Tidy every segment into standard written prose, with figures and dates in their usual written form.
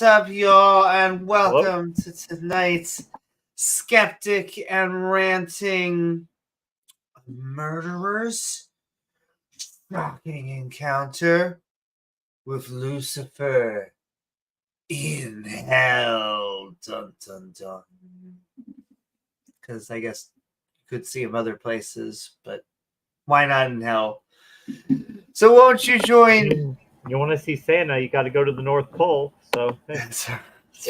up, y'all, and welcome Hello? to tonight's Skeptic and Ranting Murderers Shocking Encounter with Lucifer in Hell. Dun dun dun. Because I guess you could see him other places, but why not in Hell? So won't you join? You want to see Santa, you got to go to the North Pole. So That's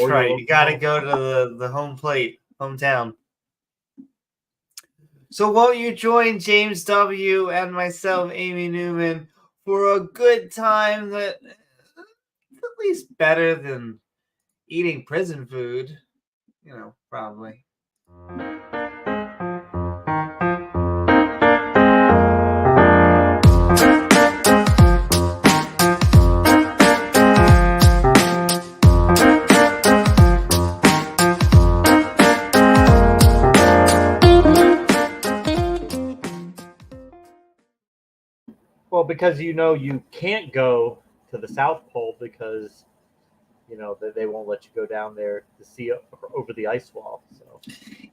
or right. your You got to home. go to the home plate, hometown. So won't you join James W. and myself, Amy Newman, for a good time that at least better than eating prison food? You know, probably. Well, because you can't go to the South Pole because they won't let you go down there to see over the ice wall. So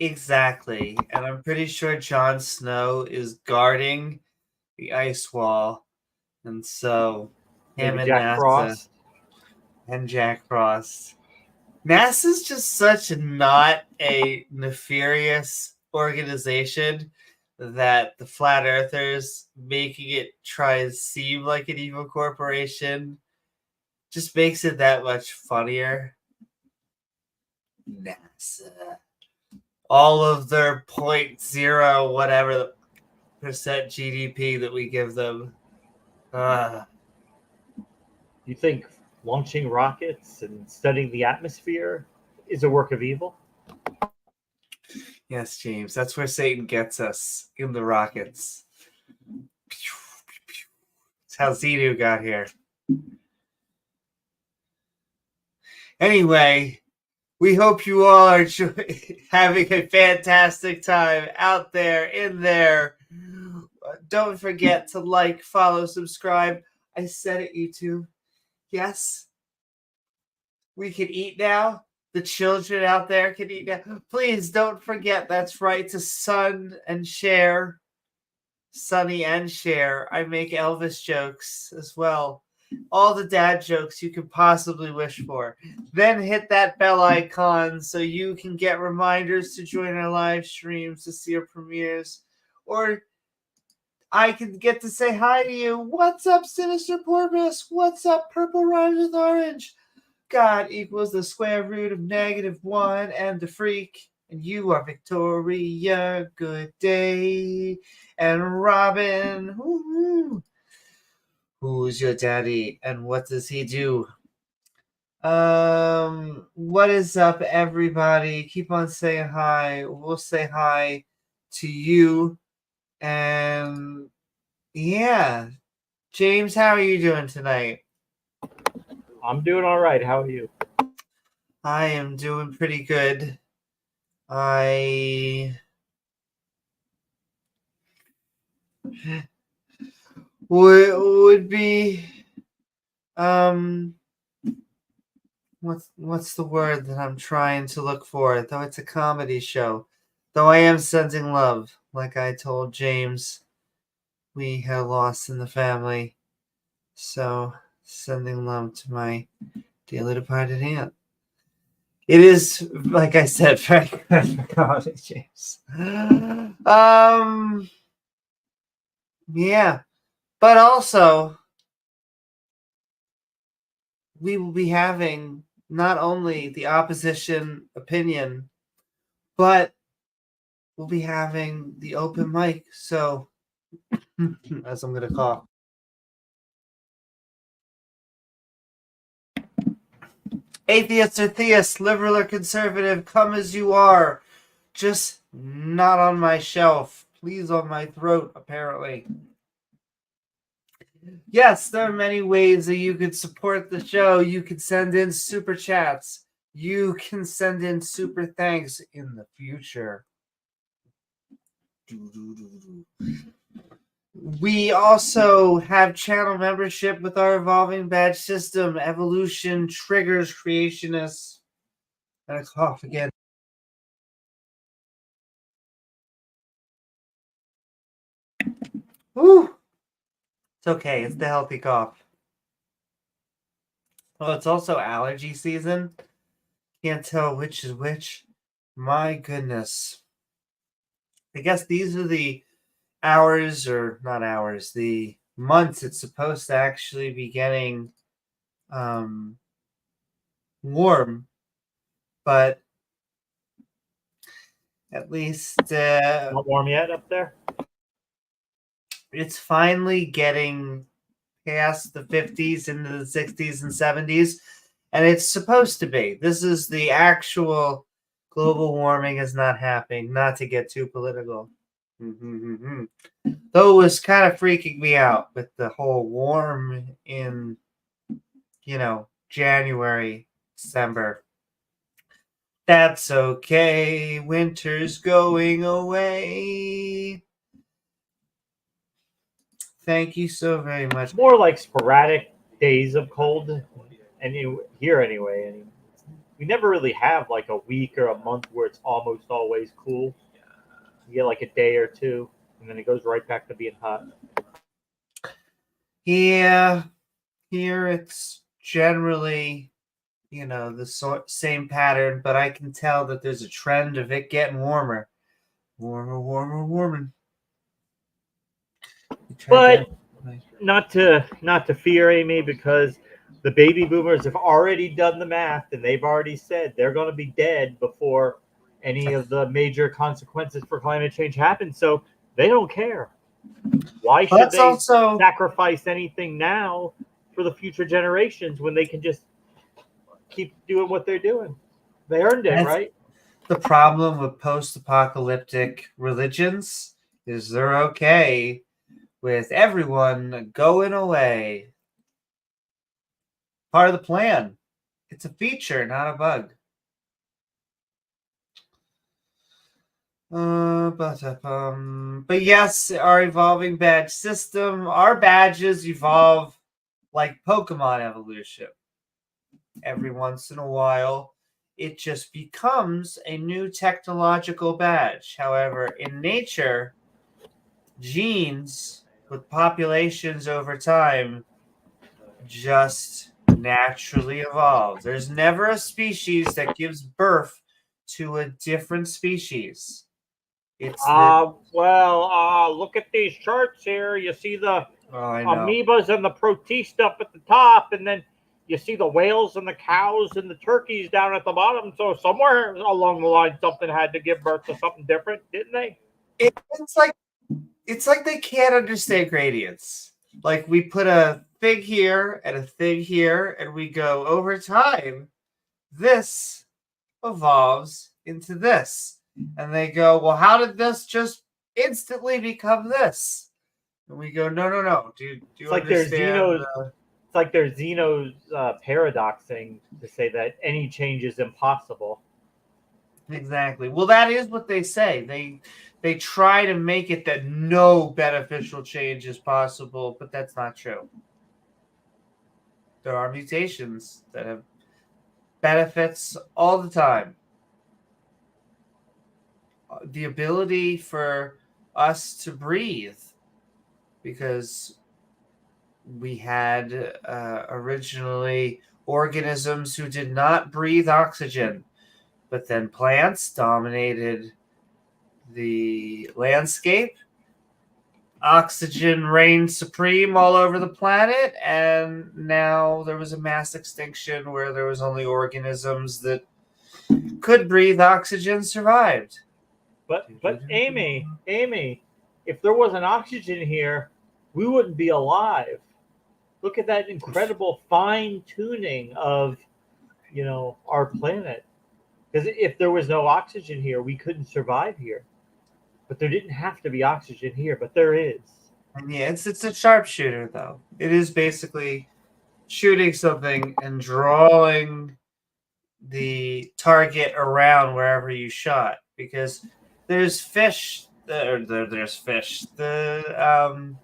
Exactly. And I'm pretty sure Jon Snow is guarding the ice wall. And so him maybe and Jack Frost. and Jack Frost. NASA's just such not a nefarious organization that the flat earthers making it try and seem like an evil corporation just makes it that much funnier. NASA. All of their 0.0 whatever percent GDP that we give them. You think launching rockets and studying the atmosphere is a work of evil? Yes, James, that's where Satan gets us, in the rockets. That's how Xenu got here. Anyway, we hope you all are having a fantastic time out there, in there. Don't forget to like, follow, subscribe. I said it, YouTube. Yes, we can eat now. The children out there can eat now. Please don't forget, that's right, to Sunny and share. I make Elvis jokes as well. All the dad jokes you could possibly wish for. Then hit that bell icon so you can get reminders to join our live streams, to see our premieres, or I can get to say hi to you. What's up, Sinister Porpoise? What's up, Purple Rhymes with Orange? God equals the square root of -1 and the freak. And you are Victoria. Good day. And Robin. Woo-hoo. Who's your daddy and what does he do? What is up, everybody? Keep on saying hi. We'll say hi to you. And yeah. James, how are you doing tonight? I'm doing all right. How are you? I am doing pretty good. I would be what's the word that I'm trying to look for? Though it's a comedy show. Though I am sending love, like I told James, we had a loss in the family. So sending love to my dearly departed aunt. It is, like I said, very good for comedy, James. Yeah. But also, we will be having not only the opposition opinion, but we'll be having the open mic. So, as I'm going to call. Atheist or theist, liberal or conservative, come as you are. Just not on my shelf. Please on my throat, apparently. Yes, there are many ways that you could support the show. You could send in super chats. You can send in super thanks in the future. We also have channel membership with our evolving badge system, evolution, triggers, creationists, and a cough again. Woo! It's okay. It's the healthy cough. Well, it's also allergy season. Can't tell which is which. My goodness. I guess these are the hours, or not hours, the months it's supposed to actually be getting warm. But at least Not warm yet up there? it's finally getting past the 50s into the 60s and 70s, and it's supposed to be. This is the actual global warming is not happening, not to get too political. Though it was kind of freaking me out with the whole warm in, January, December. That's okay. Winter's going away. Thank you so very much. More like sporadic days of cold, and here anyway. And we never really have like a week or a month where it's almost always cool. You get like a day or two, and then it goes right back to being hot. Yeah, here it's generally, the same pattern, but I can tell that there's a trend of it getting warmer. Warmer. But not to fear, Amy, because the baby boomers have already done the math, and they've already said they're going to be dead before any of the major consequences for climate change happen. So they don't care. Why should they sacrifice anything now for the future generations when they can just keep doing what they're doing? They earned it, right? The problem with post-apocalyptic religions is they're okay with everyone going away. Part of the plan. It's a feature, not a bug. But yes, our evolving badge system, our badges evolve like Pokemon evolution. Every once in a while, it just becomes a new technological badge. However, in nature, genes with populations over time just naturally evolve. There's never a species that gives birth to a different species. It's look at these charts here. You see the amoebas and the protista up at the top, and then you see the whales and the cows and the turkeys down at the bottom. So somewhere along the line, something had to give birth to something different, didn't they? It's like they can't understand gradients. Like we put a thing here and a thing here, and we go over time. This evolves into this. And they go, well, how did this just instantly become this? And we go, no. Do you understand? It's like there's Zeno's paradoxing to say that any change is impossible. Exactly. Well, that is what they say. They try to make it that no beneficial change is possible, but that's not true. There are mutations that have benefits all the time. The ability for us to breathe, because we had originally organisms who did not breathe oxygen, but then plants dominated the landscape. Oxygen reigned supreme all over the planet, and now there was a mass extinction where there was only organisms that could breathe oxygen survived. But Amy, if there wasn't oxygen here, we wouldn't be alive. Look at that incredible fine tuning of, our planet. Because if there was no oxygen here, we couldn't survive here. But there didn't have to be oxygen here, but there is. Yeah, it's a sharpshooter, though. It is basically shooting something and drawing the target around wherever you shot, because there's fish. There's fish. The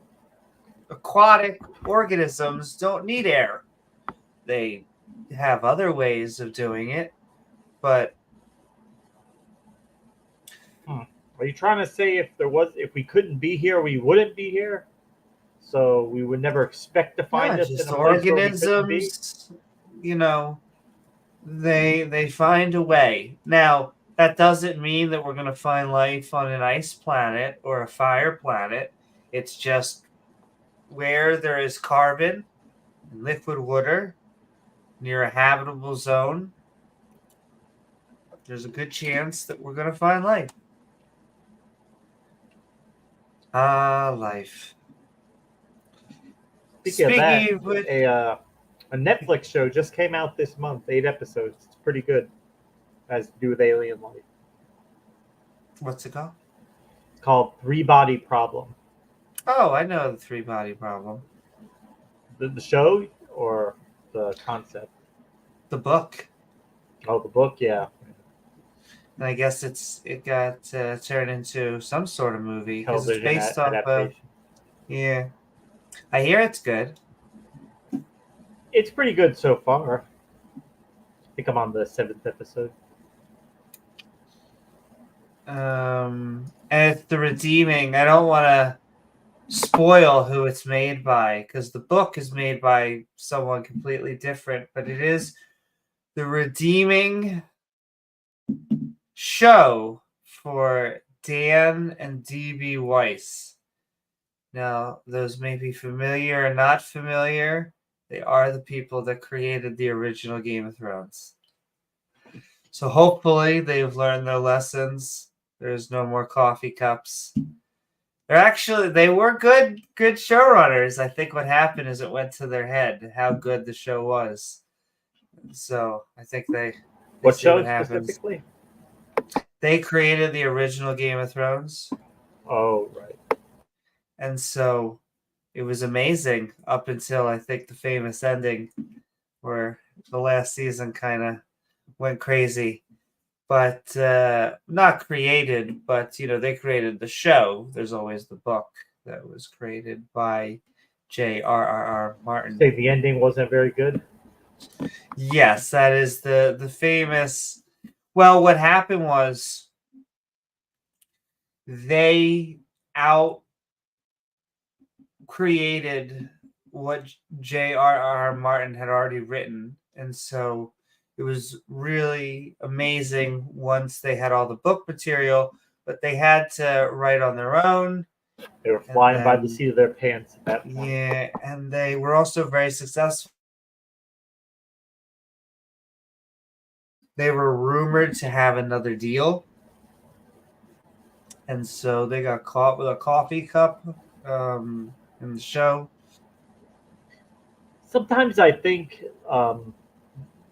aquatic organisms don't need air. They have other ways of doing it, but Are you trying to say if we couldn't be here, we wouldn't be here? So we would never expect to find us in just a place where we couldn't be? organisms, they find a way. Now, that doesn't mean that we're going to find life on an ice planet or a fire planet. It's just where there is carbon and liquid water near a habitable zone, there's a good chance that we're going to find life. Life. Speaking of that, a Netflix show just came out this month, 8 episodes. It's pretty good. Has to do with alien life. What's it called? It's called 3-Body Problem. Oh, I know the 3-Body Problem. The show or the concept? The book. Oh, the book, yeah. And I guess it got turned into some sort of movie because it's Television based off of. adaptation. Yeah, I hear it's good. It's pretty good so far. I think I'm on the 7th episode. And it's the redeeming. I don't want to spoil who it's made by because the book is made by someone completely different, but it is the redeeming show for Dan and D.B. Weiss. Now, those may be familiar or not familiar. They are the people that created the original Game of Thrones. So hopefully they've learned their lessons. There's no more coffee cups. They were good showrunners. I think what happened is it went to their head how good the show was. So I think they What see show happens. specifically? They created the original Game of Thrones. Oh, right. And so it was amazing up until I think the famous ending where the last season kind of went crazy. But not created, but they created the show. There's always the book that was created by J.R.R.R. Martin. Say the ending wasn't very good. Yes, that is the famous. Well, what happened was they created what J.R.R. Martin had already written, and so it was really amazing once they had all the book material, but they had to write on their own. They were flying by the seat of their pants at that point. Yeah, and they were also very successful. They were rumored to have another deal, and so they got caught with a coffee cup in the show. Sometimes I think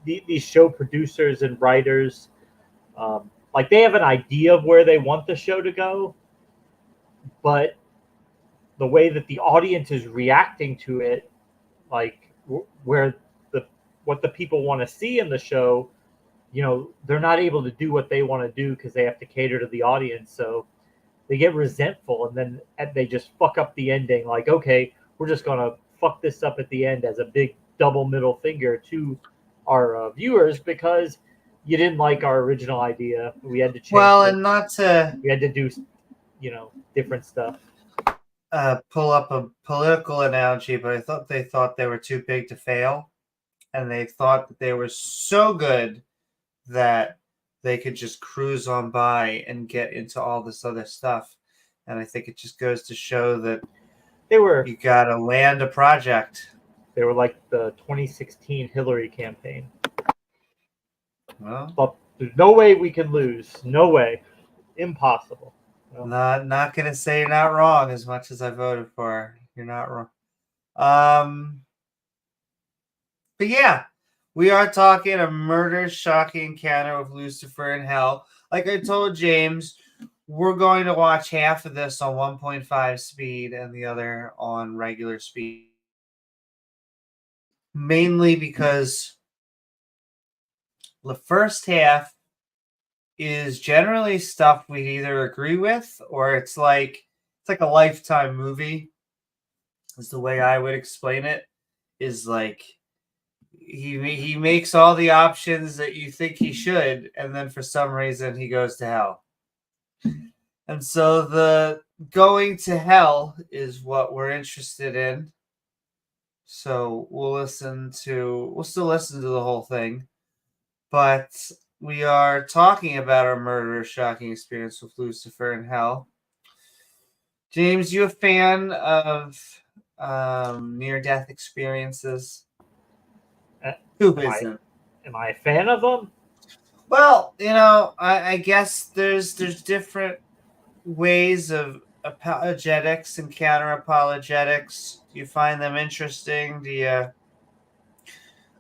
these show producers and writers, they have an idea of where they want the show to go, but the way that the audience is reacting to it, what the people want to see in the show, they're not able to do what they want to do because they have to cater to the audience. So they get resentful, and then they just fuck up the ending. Like, okay, we're just going to fuck this up at the end as a big double middle finger to our viewers because you didn't like our original idea. We had to change it. We had to do, different stuff. Pull up a political analogy, but they thought they were too big to fail, and they thought that they were so good that they could just cruise on by and get into all this other stuff. And I think it just goes to show that you gotta land a project. They were like the 2016 Hillary campaign. Well, but there's no way we can lose. No way. Impossible. Well, not gonna say you're not wrong as much as I voted for her. You're not wrong. But yeah, we are talking a murder shocking encounter with Lucifer in hell. Like I told James, we're going to watch half of this on 1.5 speed and the other on regular speed. Mainly because the first half is generally stuff we either agree with or it's like a Lifetime movie. is the way I would explain it, is like he makes all the options that you think he should, and then for some reason he goes to hell. And so the going to hell is what we're interested in. So we'll still listen to the whole thing, but we are talking about our murderous, shocking experience with Lucifer in hell. James, you a fan of near-death experiences? Who isn't? Am I a fan of them? Well, I guess there's different ways of apologetics and counter-apologetics. Do you find them interesting?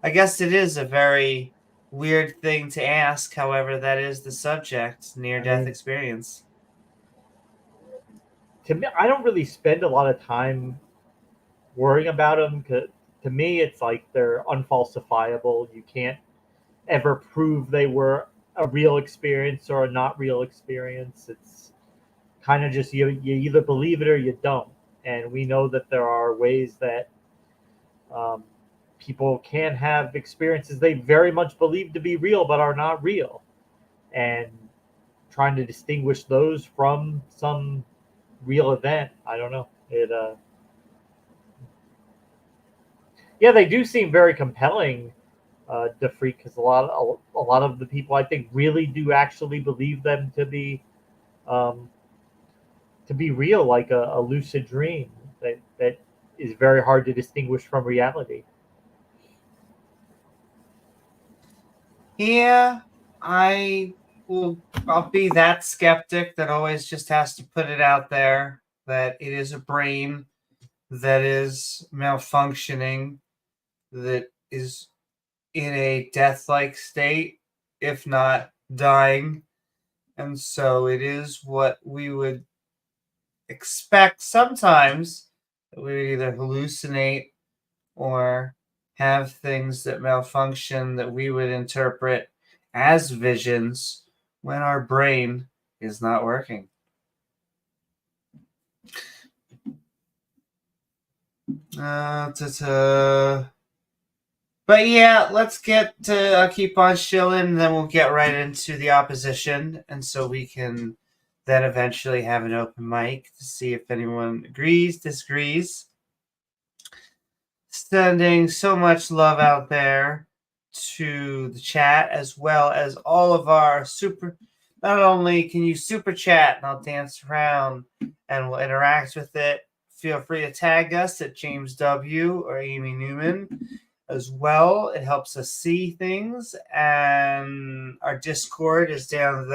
I guess it is a very weird thing to ask. However, that is the subject, near-death experience. To me, I don't really spend a lot of time worrying about them. Cause to me, it's like they're unfalsifiable. You can't ever prove they were a real experience or a not real experience. It's kind of just you either believe it or you don't. And we know that there are ways that people can have experiences they very much believe to be real but are not real. And trying to distinguish those from some real event, I don't know. Yeah, they do seem very compelling, the freak, because a lot of the people I think really do actually believe them to be real, like a lucid dream that is very hard to distinguish from reality. Yeah, I'll be that skeptic that always just has to put it out there that it is a brain that is malfunctioning, that is in a death-like state, if not dying. And so it is what we would expect sometimes, that we would either hallucinate or have things that malfunction that we would interpret as visions when our brain is not working. But yeah, let's get to keep on shilling, and then we'll get right into the opposition, and so we can then eventually have an open mic to see if anyone agrees, disagrees. Sending so much love out there to the chat, as well as all of our not only can you super chat and I'll dance around and we'll interact with it, feel free to tag us at James W. or Amy Newman as well. It helps us see things, and our Discord is down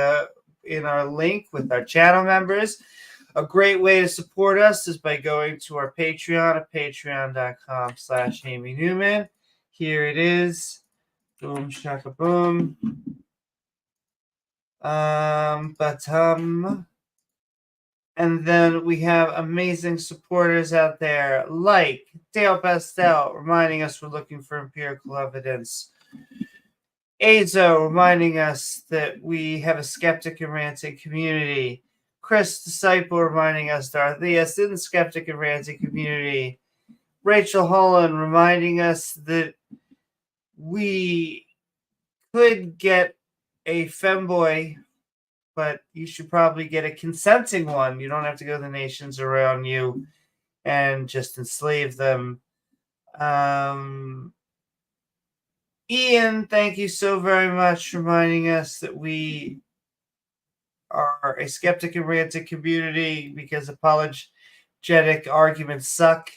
in our link with our channel members. A great way to support us is by going to our Patreon at patreon.com/Amy Newman. Here it is. Boom, shaka, boom. And then we have amazing supporters out there like Dale Pastel, reminding us we're looking for empirical evidence. Azo, reminding us that we have a skeptic and ranting community. Chris Disciple, reminding us Dorothea's in the skeptic and ranting community. Rachel Holen, reminding us that we could get a femboy, but you should probably get a consenting one. You don't have to go to the nations around you and just enslave them. Ian, thank you so very much, reminding us that we are a skeptic and ranting community because apologetic arguments suck.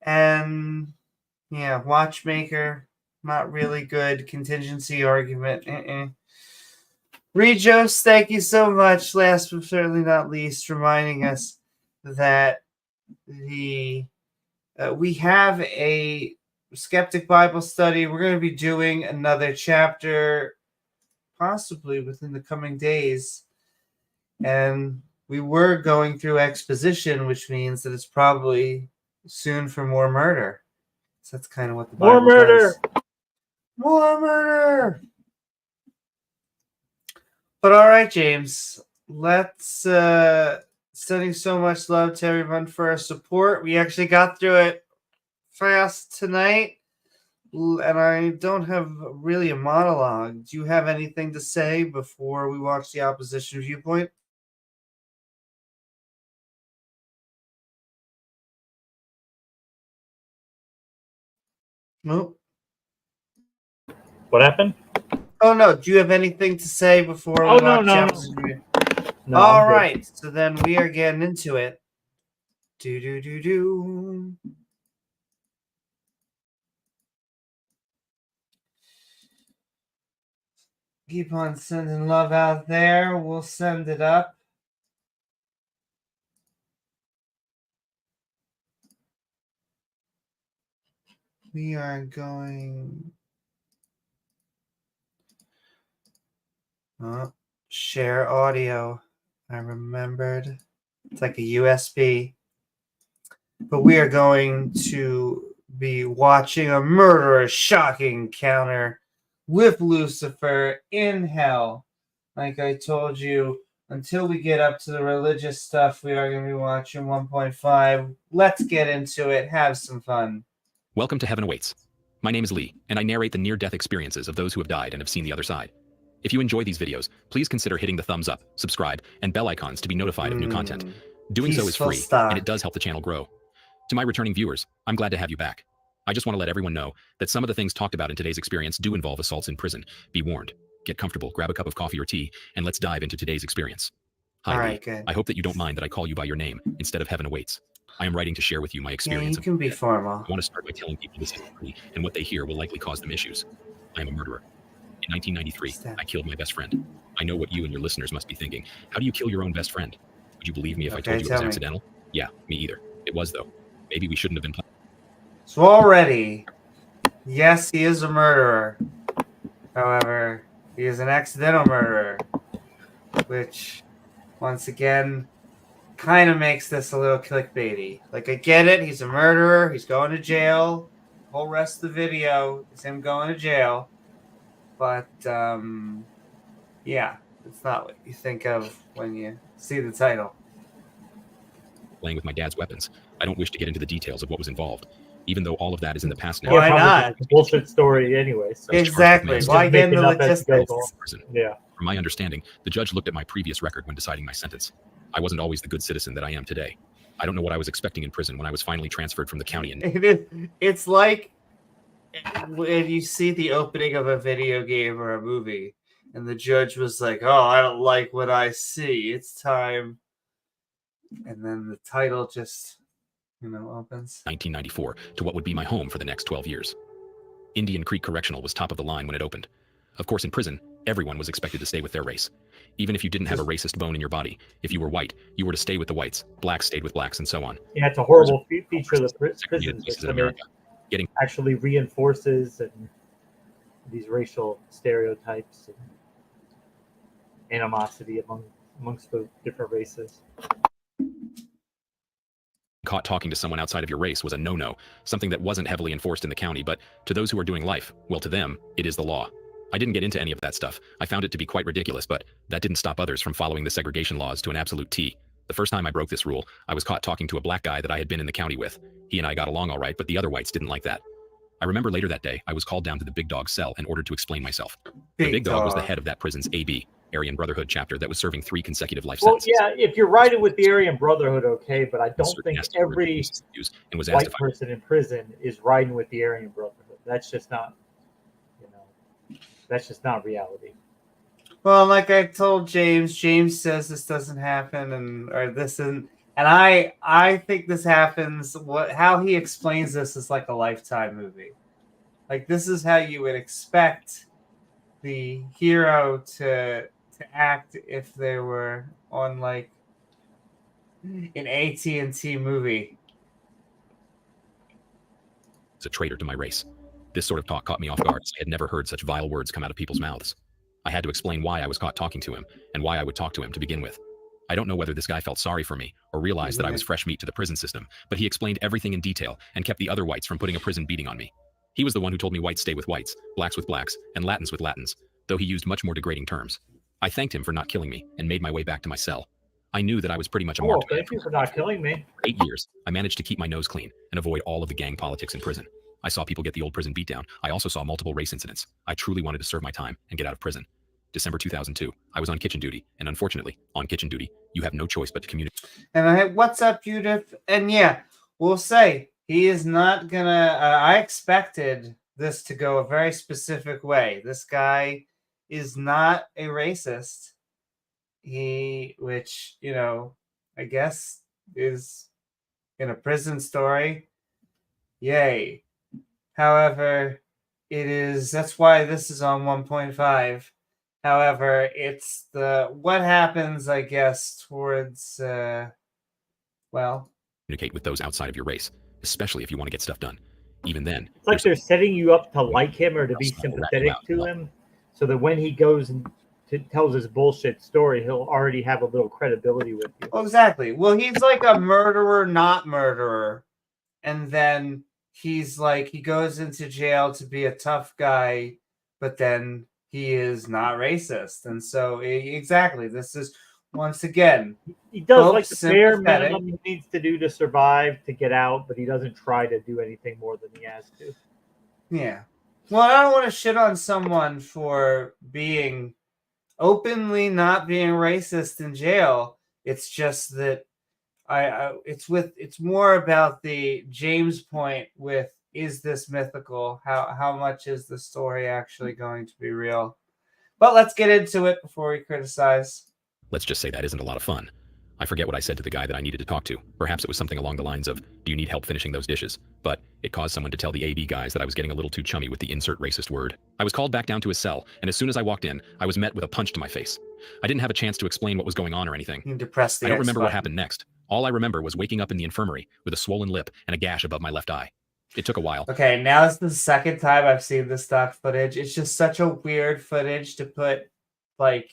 And yeah, Watchmaker, not really good. Contingency argument. Rejos, thank you so much. Last but certainly not least, reminding us that we have a Skeptic Bible study. We're going to be doing another chapter possibly within the coming days. And we were going through exposition, which means that it's probably soon for more murder. So that's kind of what the Bible does. More murder! But all right, James, let's Sending so much love to everyone for our support. We actually got through it fast tonight, and I don't have really a monologue. Do you have anything to say before we watch the opposition viewpoint? No. What happened? Oh no, do you have anything to say before we watch the opposition viewpoint? No, all right, so then we are getting into it. Keep on sending love out there. We'll send it up. We are going... share audio. I remembered. It's like a USB. But we are going to be watching a murderous, shocking encounter with Lucifer in hell. Like I told you, until we get up to the religious stuff, we are going to be watching 1.5. Let's get into it. Have some fun. Welcome to Heaven Awaits. My name is Lee, and I narrate the near-death experiences of those who have died and have seen the other side. If you enjoy these videos, please consider hitting the thumbs up, subscribe, and bell icons to be notified of new content. Doing so is free, and it does help the channel grow. To my returning viewers, I'm glad to have you back. I just want to let everyone know that some of the things talked about in today's experience do involve assaults in prison. Be warned. Get comfortable, grab a cup of coffee or tea, and let's dive into today's experience. Hi, Lee. Right, good. I hope that you don't mind that I call you by your name instead of Heaven Awaits. I am writing to share with you my experience. Yeah, you can be formal. I want to start by telling people this history, and what they hear will likely cause them issues. I am a murderer. In 1993, I killed my best friend. I know what you and your listeners must be thinking. How do you kill your own best friend? Would you believe me if I told you it was accidental? Yeah, me either. It was, though. Maybe we shouldn't have been playing. So already, yes, he is a murderer. However, he is an accidental murderer, which, once again, kind of makes this a little clickbaity. Like, I get it. He's a murderer. He's going to jail. The whole rest of the video is him going to jail. But, yeah, it's not what you think of when you see the title. Playing with my dad's weapons. I don't wish to get into the details of what was involved, even though all of that is in the past now. Why not? It's a bullshit story anyway. So. Exactly. Why get into logistics? Yeah. From my understanding, the judge looked at my previous record when deciding my sentence. I wasn't always the good citizen that I am today. I don't know what I was expecting in prison when I was finally transferred from the county. And it's like when you see the opening of a video game or a movie, and the judge was like, "Oh, I don't like what I see. It's time." And then the title just, opens. 1994 to what would be my home for the next 12 years. Indian Creek Correctional was top of the line when it opened. Of course, in prison, everyone was expected to stay with their race. Even if you didn't have a racist bone in your body, if you were white, you were to stay with the whites. Blacks stayed with blacks, and so on. Yeah, it's a horrible feature of the prison system. America. Actually reinforces these racial stereotypes and animosity amongst the different races. Caught talking to someone outside of your race was a no-no, something that wasn't heavily enforced in the county, but to those who are doing life, well, to them, it is the law. I didn't get into any of that stuff. I found it to be quite ridiculous, but that didn't stop others from following the segregation laws to an absolute T. The first time I broke this rule, I was caught talking to a black guy that I had been in the county with. He and I got along all right, but the other whites didn't like that. I remember later that day, I was called down to the big dog cell and ordered to explain myself. The big dog was the head of that prison's AB, Aryan Brotherhood chapter, that was serving 3 consecutive life sentences. Well, yeah, if you're riding with the Aryan Brotherhood, okay, but I don't think every white person in prison is riding with the Aryan Brotherhood. That's just not, that's just not reality. Well, like I told James says this doesn't happen, and I think this happens. How he explains this is like a Lifetime movie. Like, this is how you would expect the hero to act if they were on like an AT&T movie. It's a traitor to my race. This sort of talk caught me off guard. I had never heard such vile words come out of people's mouths. I had to explain why I was caught talking to him and why I would talk to him to begin with. I don't know whether this guy felt sorry for me or realized that I was fresh meat to the prison system, but he explained everything in detail and kept the other whites from putting a prison beating on me. He was the one who told me whites stay with whites, blacks with blacks, and Latins with Latins, though he used much more degrading terms. I thanked him for not killing me and made my way back to my cell. I knew that I was pretty much a Oh, marked man. thank you for not killing me. For 8 years, I managed to keep my nose clean and avoid all of the gang politics in prison. I saw people get the old prison beatdown. I also saw multiple race incidents. I truly wanted to serve my time and get out of prison. December 2002, I was on kitchen duty, and unfortunately, on kitchen duty, you have no choice but to communicate. And what's up, Judith? And yeah, we'll say he is not gonna. I expected this to go a very specific way. This guy is not a racist. Which I guess is in a prison story. Yay. However, that's why this is on 1.5. However, it's what happens, I guess, towards Communicate with those outside of your race, especially if you want to get stuff done. Even then, it's like they're setting you up to like him or to be sympathetic to him, so that when he goes and tells his bullshit story, he'll already have a little credibility with you. Well, exactly. Well, he's like a murderer, not murderer. And then he's like, he goes into jail to be a tough guy, but then he is not racist. And so, exactly, this is, once again, he does like the bare minimum he needs to do to survive, to get out, but he doesn't try to do anything more than he has to. Yeah. Well, I don't want to shit on someone for being openly not being racist in jail. It's just that it's more about the James point with, is this mythical? How much is the story actually going to be real? But let's get into it before we criticize. Let's just say that isn't a lot of fun. I forget what I said to the guy that I needed to talk to. Perhaps it was something along the lines of, do you need help finishing those dishes? But it caused someone to tell the AB guys that I was getting a little too chummy with the insert racist word. I was called back down to his cell, and as soon as I walked in, I was met with a punch to my face. I didn't have a chance to explain what was going on or anything. You depress the I don't remember what happened next. All I remember was waking up in the infirmary with a swollen lip and a gash above my left eye. It took a while. Okay, now it's the second time I've seen this stock footage. It's just such a weird footage to put, like,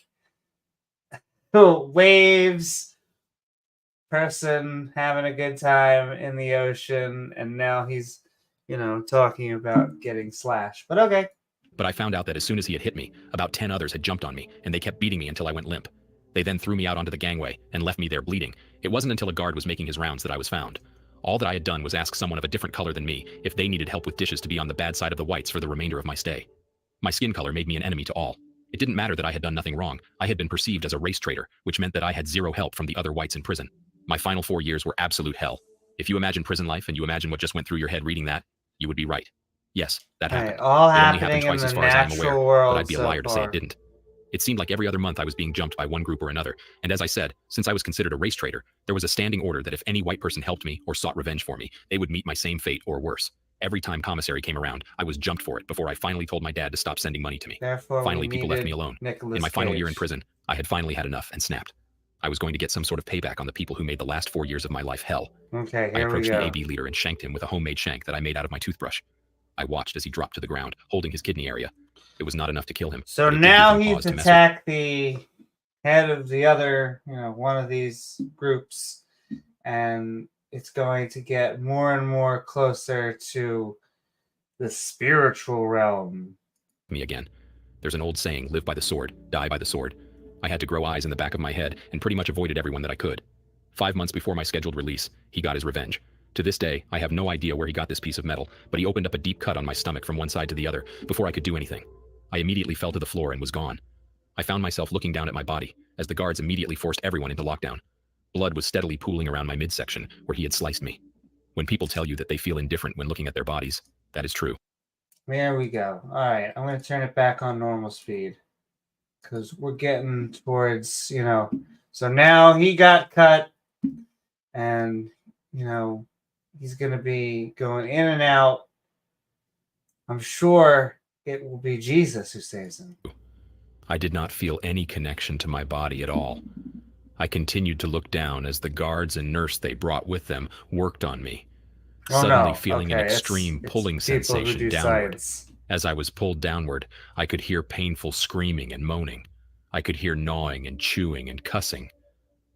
waves, person having a good time in the ocean, and now he's, talking about getting slashed. But okay. But I found out that as soon as he had hit me, about 10 others had jumped on me, and they kept beating me until I went limp. They then threw me out onto the gangway and left me there bleeding. It wasn't until a guard was making his rounds that I was found. All that I had done was ask someone of a different color than me if they needed help with dishes to be on the bad side of the whites for the remainder of my stay. My skin color made me an enemy to all. It didn't matter that I had done nothing wrong. I had been perceived as a race traitor, which meant that I had zero help from the other whites in prison. My final 4 years were absolute hell. If you imagine prison life and you imagine what just went through your head reading that, you would be right. Yes, that happened. All it only happening happened twice in as the far as I am natural aware, world. but I'd be a liar to say it didn't. It seemed like every other month I was being jumped by one group or another, and as I said, since I was considered a race traitor, there was a standing order that if any white person helped me or sought revenge for me, they would meet my same fate or worse. Every time commissary came around, I was jumped for it before I finally told my dad to stop sending money to me. Therefore, finally, people left me alone. In my final year in prison, I had finally had enough and snapped. I was going to get some sort of payback on the people who made the last 4 years of my life hell. Okay, I approached the AB leader and shanked him with a homemade shank that I made out of my toothbrush. I watched as he dropped to the ground, holding his kidney area. It was not enough to kill him. So now he's attacked the head of the other, one of these groups, and it's going to get more and more closer to the spiritual realm. Me again. There's an old saying, live by the sword, die by the sword. I had to grow eyes in the back of my head and pretty much avoided everyone that I could. 5 months before my scheduled release, he got his revenge. To this day, I have no idea where he got this piece of metal, but he opened up a deep cut on my stomach from one side to the other before I could do anything. I immediately fell to the floor and was gone. I found myself looking down at my body as the guards immediately forced everyone into lockdown. Blood was steadily pooling around my midsection where he had sliced me. When people tell you that they feel indifferent when looking at their bodies, that is true. There we go. All right, I'm going to turn it back on normal speed because we're getting towards, so now he got cut and, he's going to be going in and out. I'm sure it will be Jesus who saves him. I did not feel any connection to my body at all. I continued to look down as the guards and nurse they brought with them worked on me, suddenly feeling an extreme pulling sensation downward. As I was pulled downward, I could hear painful screaming and moaning. I could hear gnawing and chewing and cussing.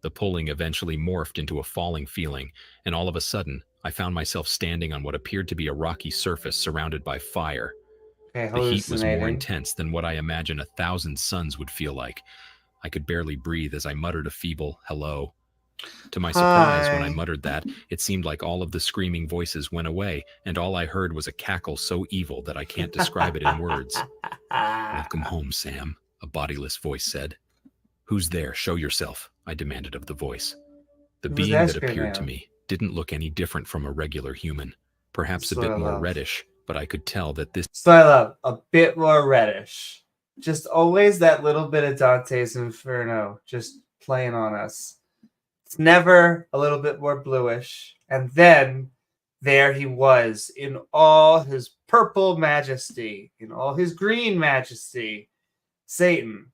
The pulling eventually morphed into a falling feeling, and all of a sudden, I found myself standing on what appeared to be a rocky surface surrounded by fire. The heat was more intense than what I imagine 1,000 suns would feel like. I could barely breathe as I muttered a feeble hello. To my surprise, when I Hi. muttered that, it seemed like all of the screaming voices went away, and all I heard was a cackle so evil that I can't describe it in words. Welcome home, Sam, a bodiless voice said. Who's there? Show yourself, I demanded of the voice. The It was being that Ice Cream appeared to Man. me didn't look any different from a regular human, perhaps a That's what bit I more love. reddish, but I could tell that this So I love a bit more reddish. Just always that little bit of Dante's Inferno just playing on us. It's never a little bit more bluish. And then there he was in all his purple majesty, in all his green majesty. Satan.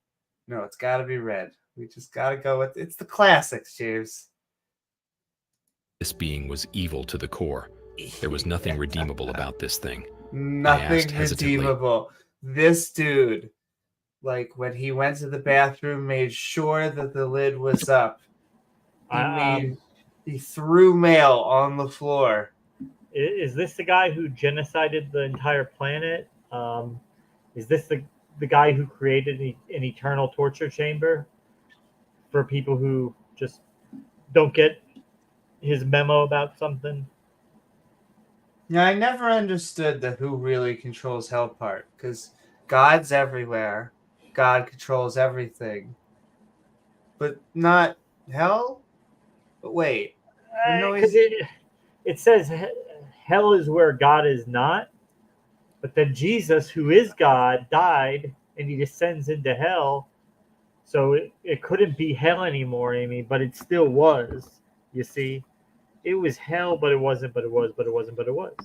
No, it's got to be red. We just got to go with it's the classics, James. being was evil to the core. There was nothing redeemable about this thing. Nothing hesitantly. redeemable. This dude, like when he went to the bathroom, made sure that the lid was up. He threw mail on the floor. Is this the guy who genocided the entire planet? Is this the guy who created an eternal torture chamber for people who just don't get his memo about something? Yeah, I never understood the who really controls hell part, because God's everywhere. God controls everything. But not hell? But wait. Because it says hell is where God is not. But then Jesus, who is God, died and he descends into hell. So it couldn't be hell anymore, Amy, but it still was. You see? It was hell, but it wasn't, but it was, but it wasn't, but it was.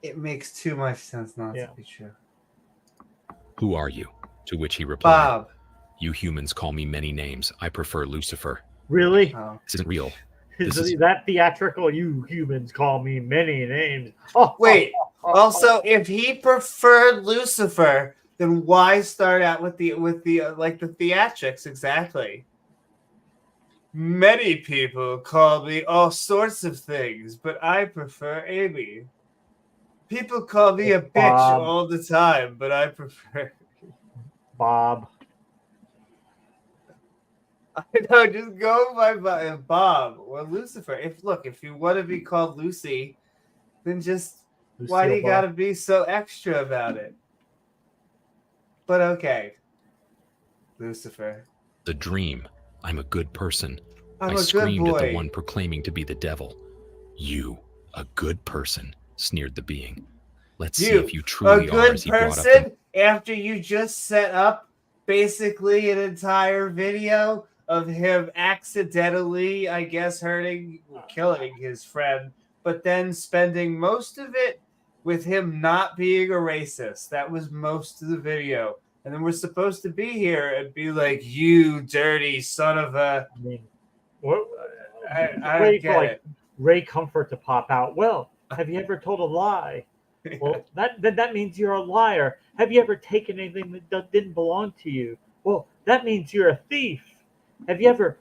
It makes too much sense not to be true. Who are you? To which he replied, Bob. You humans call me many names. I prefer Lucifer. Really? Oh. This isn't real. Is that theatrical? You humans call me many names. Oh, wait. Also, if he preferred Lucifer, then why start out with the like the theatrics exactly? Many people call me all sorts of things, but I prefer Amy. People call me a bitch all the time, but I prefer Bob. I know, just go by Bob or Lucifer. If you want to be called Lucy, then just why do you gotta be so extra about it? But okay. Lucifer. The dream. I'm a good person. I screamed at the one proclaiming to be the devil. You, a good person, sneered the being. Let's see if you truly are as he brought up them. After you just set up basically an entire video of him accidentally, I guess, killing his friend, but then spending most of it with him not being a racist. That was most of the video. And then we're supposed to be here and be like, you dirty son of a... I mean, what? I don't get it. Ray Comfort to pop out. Well, have you ever told a lie? Well, that means you're a liar. Have you ever taken anything that didn't belong to you? Well, that means you're a thief. Have you ever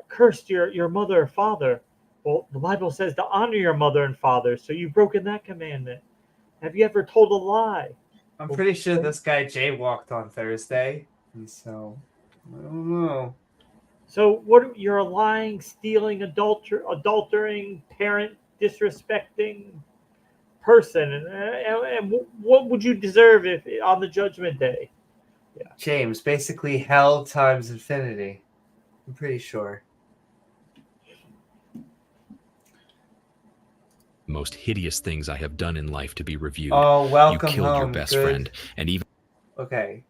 cursed your mother or father? Well, the Bible says to honor your mother and father, so you've broken that commandment. Have you ever told a lie? I'm pretty sure this guy jaywalked on Thursday, and so I don't know. So what? You're a lying, stealing, adultering, parent disrespecting person, and what would you deserve if on the judgment day? Yeah. James, basically hell times infinity. I'm pretty sure. Most hideous things I have done in life to be reviewed. Oh, welcome You killed home. your best friend, and even... Okay.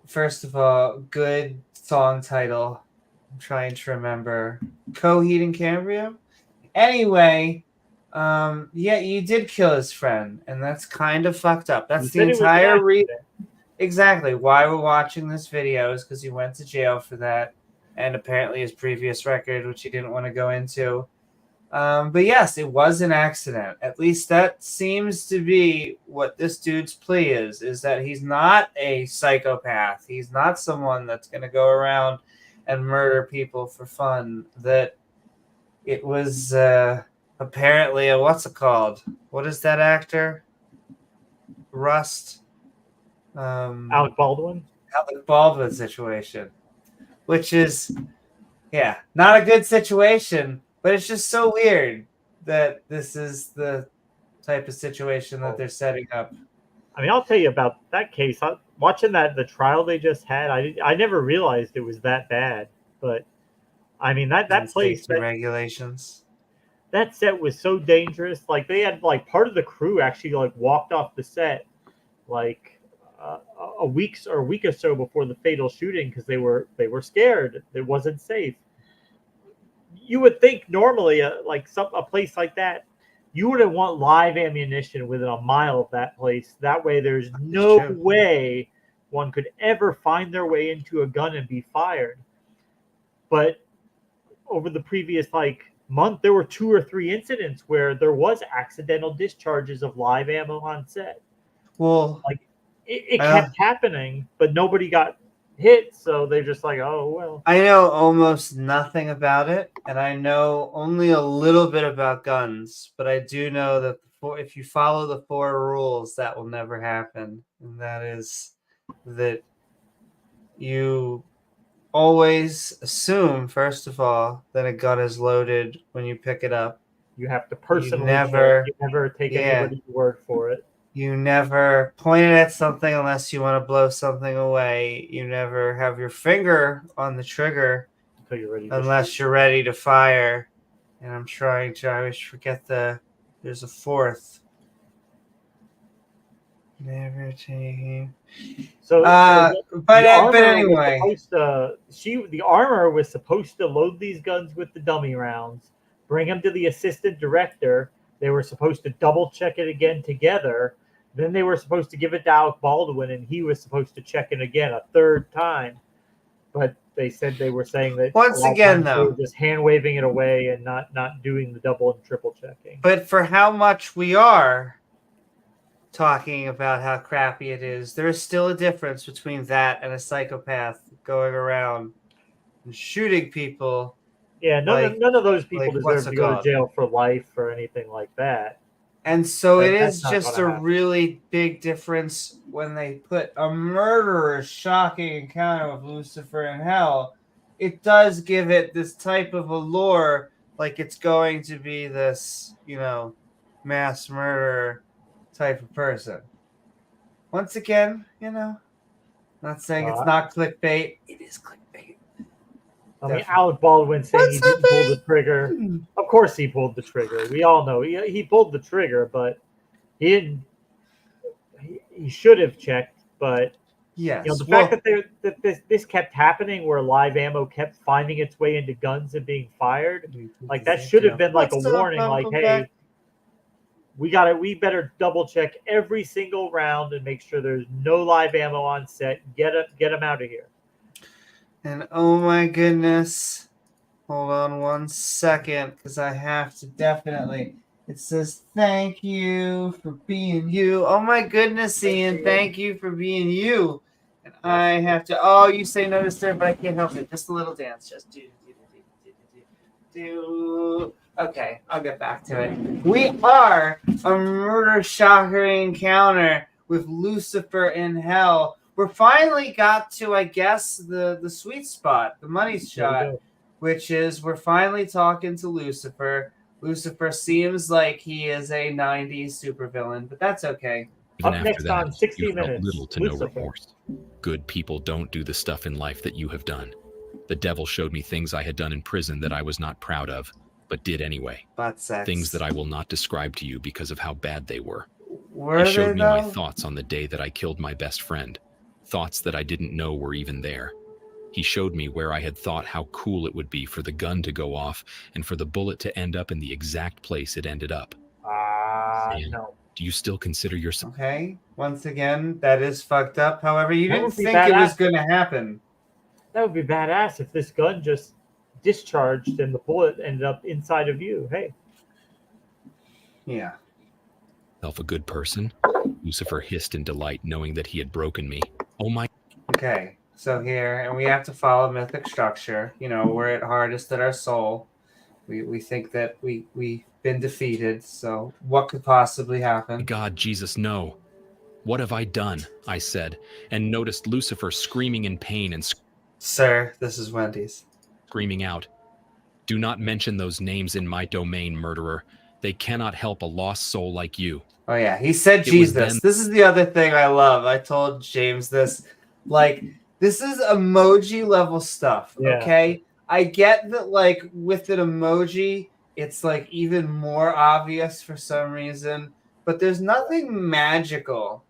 First of all, good song title. I'm trying to remember. Coheed and Cambria? Anyway, yeah, you did kill his friend, and that's kind of fucked up. That's the entire reason. Exactly. Why we're watching this video is because he went to jail for that, and apparently his previous record, which he didn't want to go into. But yes, it was an accident. At least that seems to be what this dude's plea is that he's not a psychopath. He's not someone that's going to go around and murder people for fun. That it was apparently a, what's it called? What is that actor? Rust. Alec Baldwin? Alec Baldwin situation. which is, yeah, not a good situation. But it's just so weird that this is the type of situation that they're setting up. I mean, I'll tell you about that case. Watching the trial they just had, I never realized it was that bad. But I mean, that place, regulations. That set was so dangerous. Like they had like part of the crew actually like walked off the set like a week or so before the fatal shooting because they were scared. It wasn't safe. You would think normally, like a place like that, you wouldn't want live ammunition within a mile of that place. That way, there's no way one could ever find their way into a gun and be fired. But over the previous month, there were 2 or 3 incidents where there was accidental discharges of live ammo on set. Well, it kept happening, but nobody got hit, so they're just like, oh well. I know almost nothing about it, and I know only a little bit about guns, but I do know that if you follow the 4 rules, that will never happen, and that is that you always assume, first of all, that a gun is loaded when you pick it up. You have to personally you never take anybody's word for it. You never point it at something unless you want to blow something away. You never have your finger on the trigger unless you're ready to fire. And I'm trying to, I always forget there's a 4th. Never taking. But anyway. The armor was supposed to load these guns with the dummy rounds, bring them to the assistant director. They were supposed to double check it again together. Then they were supposed to give it to Alec Baldwin, and he was supposed to check it again a 3rd time. But they said they were saying that once again, though, they were just hand waving it away and not doing the double and triple checking. But for how much we are talking about how crappy it is, there is still a difference between that and a psychopath going around and shooting people. Yeah, none of those people deserve to go to jail for life or anything like that. And so it is just a really big difference when they put a murderer's shocking encounter with Lucifer in hell. It does give it this type of allure, like it's going to be this, mass murderer type of person. Once again, not saying it's not clickbait. It is clickbait. I mean, Alec Baldwin saying he didn't pull the trigger. Of course he pulled the trigger. We all know he pulled the trigger, but he didn't. He should have checked, but yes, the fact that this kept happening, where live ammo kept finding its way into guns and being fired, that should have been a warning. Hey, we better double check every single round and make sure there's no live ammo on set. Get them out of here. And oh my goodness, hold on one second, because I have to definitely. It says, thank you for being you. Oh my goodness, Ian, thank you for being you. And I have to, you say no disturb, but I can't help it. Just a little dance. Just do. Okay, I'll get back to it. We are a murder shocker encounter with Lucifer in hell. We're finally got to, I guess, the sweet spot, the money shot, which is we're finally talking to Lucifer. Lucifer seems like he is a 90s supervillain, but that's okay. Even Up next on 60 Minutes, little to no remorse. Good people don't do the stuff in life that you have done. The devil showed me things I had done in prison that I was not proud of, but did anyway. Butt sex. Things that I will not describe to you because of how bad they were. He showed me my thoughts on the day that I killed my best friend. Thoughts that I didn't know were even there. He showed me where I had thought how cool it would be for the gun to go off and for the bullet to end up in the exact place it ended up. No. Do you still consider yourself... Okay, once again, that is fucked up. However, you didn't think it was going to happen. That would be badass if this gun just discharged and the bullet ended up inside of you. Hey. Yeah. A good person? Lucifer hissed in delight, knowing that he had broken me. Oh my... Okay, so here, and we have to follow mythic structure. We're at hardest at our soul. We think that we've been defeated, so what could possibly happen? God, Jesus, no. What have I done? I said, and noticed Lucifer screaming in pain and... Sir, this is Wendy's. screaming out, "Do not mention those names in my domain, murderer. They cannot help a lost soul like you." Oh yeah, he said It was Jesus. then- This is the other thing I love. I told James this. Like, this is emoji level stuff, Yeah. okay? I get that, like, with an emoji, it's, like, even more obvious for some reason, but there's nothing magical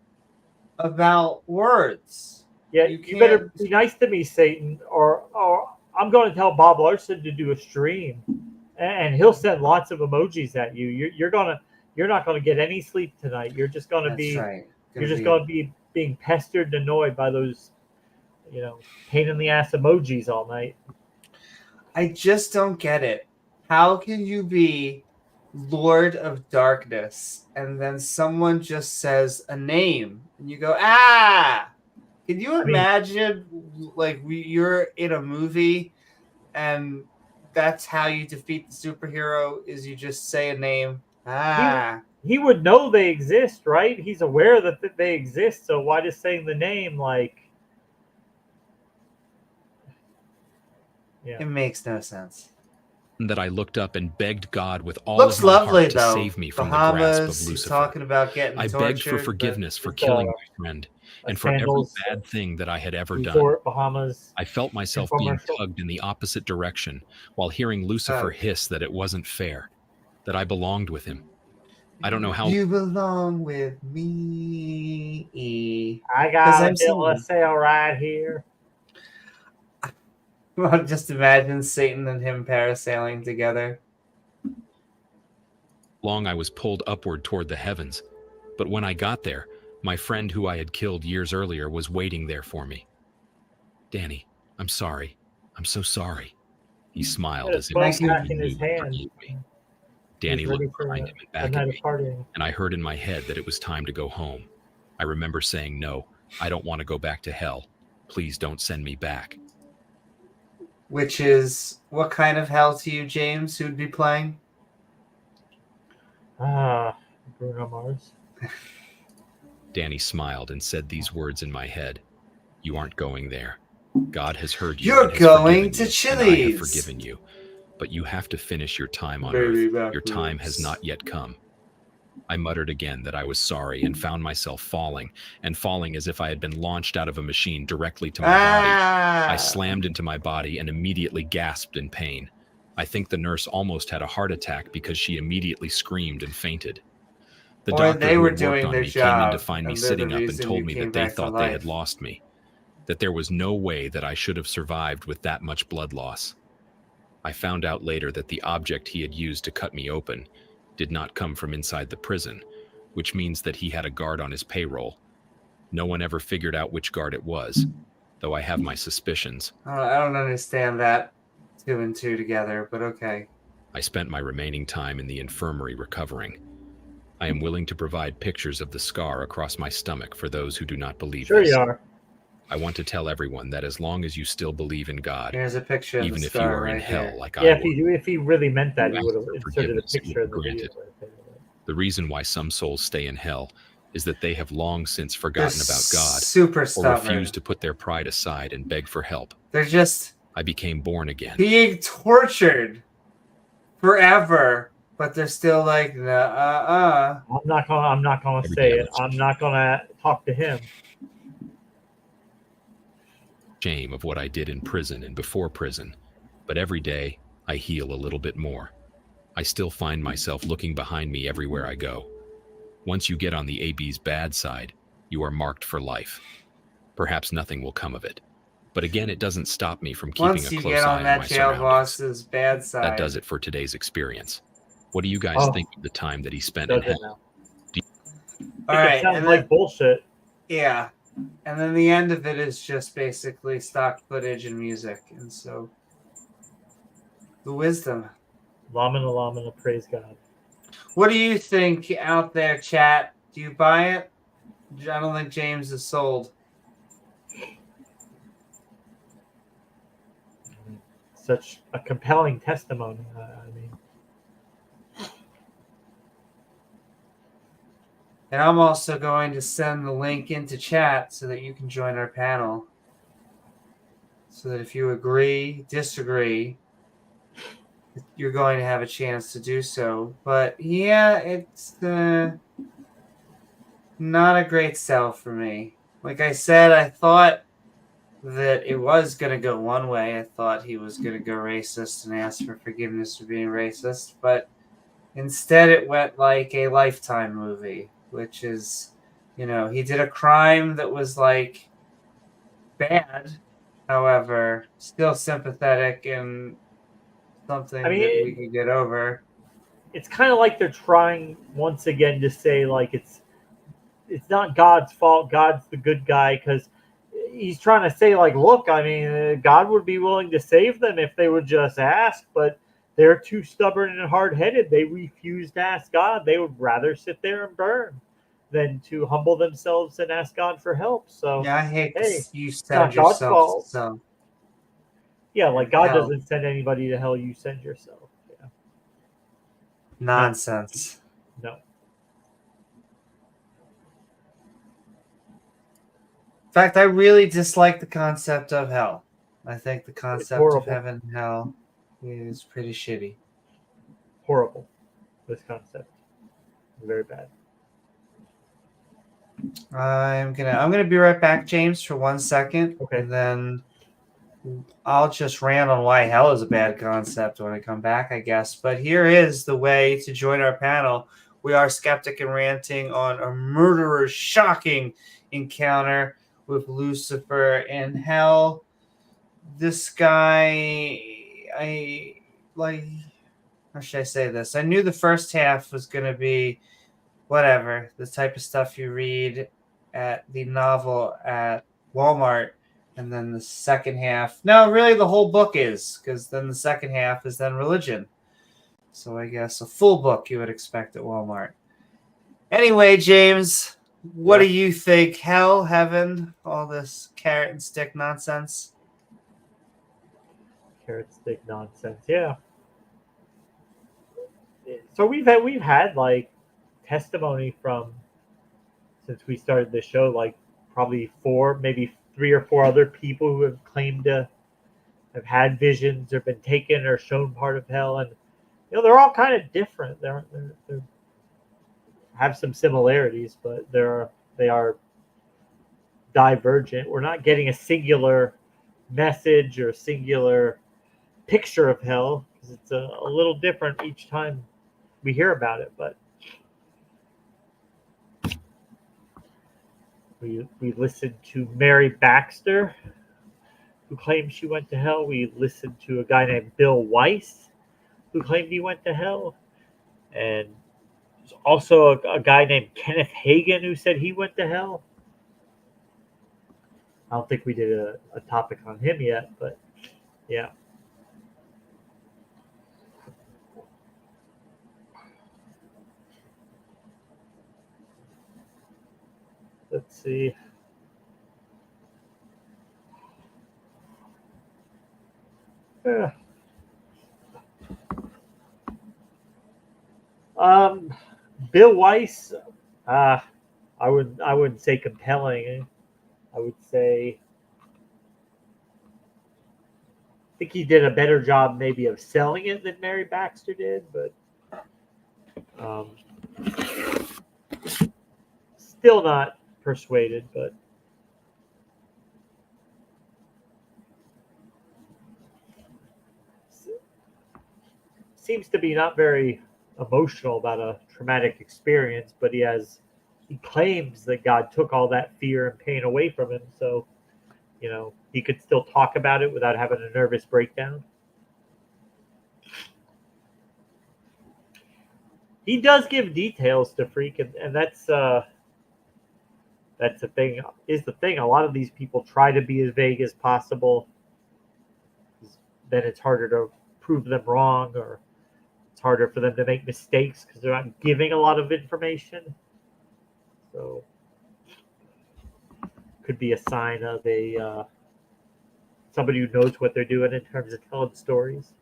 about words. Yeah, You you better can't- be nice to me, Satan, or I'm going to tell Bob Larson to do a stream, and he'll send lots of emojis at you. You're not gonna get any sleep tonight. You're just gonna That's be right. you're just gonna be being pestered and annoyed by those, pain in the ass emojis all night. I just don't get it. How can you be Lord of Darkness and then someone just says a name and you go, ah? Can you imagine, you're in a movie and that's how you defeat the superhero is you just say a name? Ah. He would know they exist, right? He's aware that they exist. So why just saying the name? Yeah. It makes no sense. That I looked up and begged God with all Looks of my lovely, heart to though. save me from the grasp Bahamas, of he's Lucifer. talking about getting I tortured, begged for but- forgiveness for Just, killing my friend and for every Sandals, bad thing that I had ever done. Resort, Bahamas. I felt myself being Infomercial. tugged in the opposite direction while hearing Lucifer hiss that it wasn't fair, that I belonged with him. I don't know how. You belong with me. I 'Cause got a I'm bill of single. sale right here. Well, just imagine Satan and him parasailing together. long I was pulled upward toward the heavens, but when I got there, my friend who I had killed years earlier was waiting there for me. "Danny, I'm sorry. I'm so sorry." He smiled as if Well, he said back he in his knew and hand. forgave me. Danny He's ready looked for behind him and a back night at of me, partying. and I heard in my head that it was time to go home. I remember saying, "No, I don't want to go back to hell. Please don't send me back." Which is what kind of hell to you, James, who'd be playing? Bruno Mars. Danny smiled and said these words in my head: "You aren't going there. God has heard you. You're and has going forgiven to you, and I have Chili's." forgiven you. But you have to finish your time on Baby earth. back Your time ribs. has not yet come. I muttered again that I was sorry and found myself falling as if I had been launched out of a machine directly to my body. I slammed into my body and immediately gasped in pain. I think the nurse almost had a heart attack because she immediately screamed and fainted. The Or doctor they who were had doing worked on their me came in to job, find me and they're sitting the up and reason told you me came that they back to thought they had life. lost me, that there was no way that I should have survived with that much blood loss. I found out later that the object he had used to cut me open did not come from inside the prison, which means that he had a guard on his payroll. No one ever figured out which guard it was, though I have my suspicions. I don't understand that 2 and 2 together, but okay. I spent my remaining time in the infirmary recovering. I am willing to provide pictures of the scar across my stomach for those who do not believe Sure this. you are. I want to tell everyone that as long as you still believe in God, Here's a picture of even the if you star are in right hell here. like Yeah, I was, if he really meant that, he ask would have for inserted a forgiveness, it picture of will the be video. granted. The reason why some souls stay in hell is that they have long since They're forgotten about God super or stubborn. refused to put their pride aside and beg for help. They're just I became born again. being tortured forever, but they're still like, nah, I'm not gonna Every say day I it. was- I'm not gonna talk to him. Shame of what I did in prison and before prison, but every day I heal a little bit more. I still find myself looking behind me everywhere I go. Once you get on the AB's bad side, you are marked for life. Perhaps nothing will come of it, but again, it doesn't stop me from keeping once a you close get eye on on that my jail surroundings. boss's bad side. That does it for today's experience. What do you guys Oh. think of the time that he spent in Does it hell? now? All It right, sounds and like then, bullshit. yeah, and then the end of it is just basically stock footage and music, and so the wisdom. Lamina, praise God. What do you think out there, chat? Do you buy it? I don't think James is sold. Such a compelling testimony. I mean, And I'm also going to send the link into chat so that you can join our panel. so that if you agree, disagree, you're going to have a chance to do so. But yeah, it's not a great sell for me. Like I said, I thought that it was going to go one way. I thought he was going to go racist and ask for forgiveness for being racist, but instead it went like a Lifetime movie, which is, he did a crime that was like bad, however, still sympathetic and something I mean, that we could get over. it's kind of like they're trying once again to say like it's not God's fault. God's the good guy, because he's trying to say like, look, I mean, God would be willing to save them if they would just ask, but they're too stubborn and hard-headed. They refuse to ask God. They would rather sit there and burn than to humble themselves and ask God for help. So Yeah, I hate hey, you it's said not God's yourself. fault. So Yeah, like God hell. doesn't send anybody to hell. You send yourself. Yeah. Nonsense. No. In fact, I really dislike the concept of hell. I think the concept of horrible. heaven and hell is pretty shitty. Horrible. This concept. Very bad. I'm gonna be right back, James, for 1 second. Okay. And then I'll just rant on why hell is a bad concept when I come back, I guess. But here is the way to join our panel. We are Skeptic and Ranting on a murderer's shocking encounter with Lucifer in hell. This guy, how should I say this? I knew the first half was going to be whatever, the type of stuff you read at the novel at Walmart. And then the second half, no, really the whole book is, because then the second half is then religion. So I guess a full book you would expect at Walmart. Anyway, James, what do you think? Hell, heaven, all this carrot and stick nonsense? Carrot stick nonsense, yeah. So we've had like testimony from, since we started the show, like probably 4, maybe 3 or 4 other people who have claimed to have had visions or been taken or shown part of hell, and they're all kind of different. They have some similarities, but they are divergent. We're not getting a singular message or singular picture of hell, because it's a little different each time we hear about it. But we listened to Mary Baxter, who claimed she went to hell. We listened to a guy named Bill Weiss, who claimed he went to hell. And there's also a guy named Kenneth Hagan who said he went to hell. I don't think we did a topic on him yet, but yeah. Let's see. Yeah. Bill Weiss, I wouldn't say compelling. I would say I think he did a better job maybe of selling it than Mary Baxter did, but still not persuaded. But seems to be not very emotional about a traumatic experience, but he claims that God took all that fear and pain away from him, so he could still talk about it without having a nervous breakdown. He does give details to Freak, and that's the thing. A lot of these people try to be as vague as possible. Then it's harder to prove them wrong, or it's harder for them to make mistakes because they're not giving a lot of information. So could be a sign of somebody who knows what they're doing in terms of telling stories.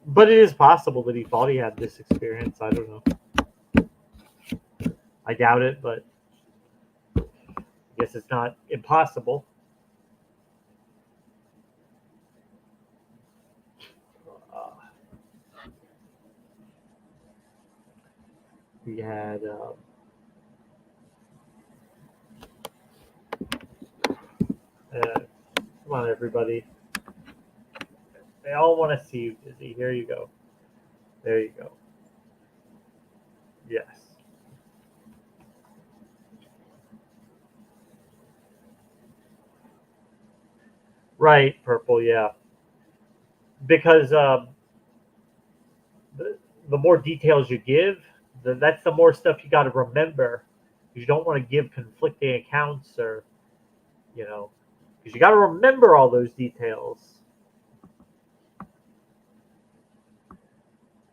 But it is possible that he thought he had this experience. I don't know. I doubt it, but I guess it's not impossible. We had come on, everybody. They all want to see you busy. Here you go. There you go. Yes. Right, Purple, yeah. Because the more details you give, that's the more stuff you got to remember. You don't want to give conflicting accounts or, because you got to remember all those details.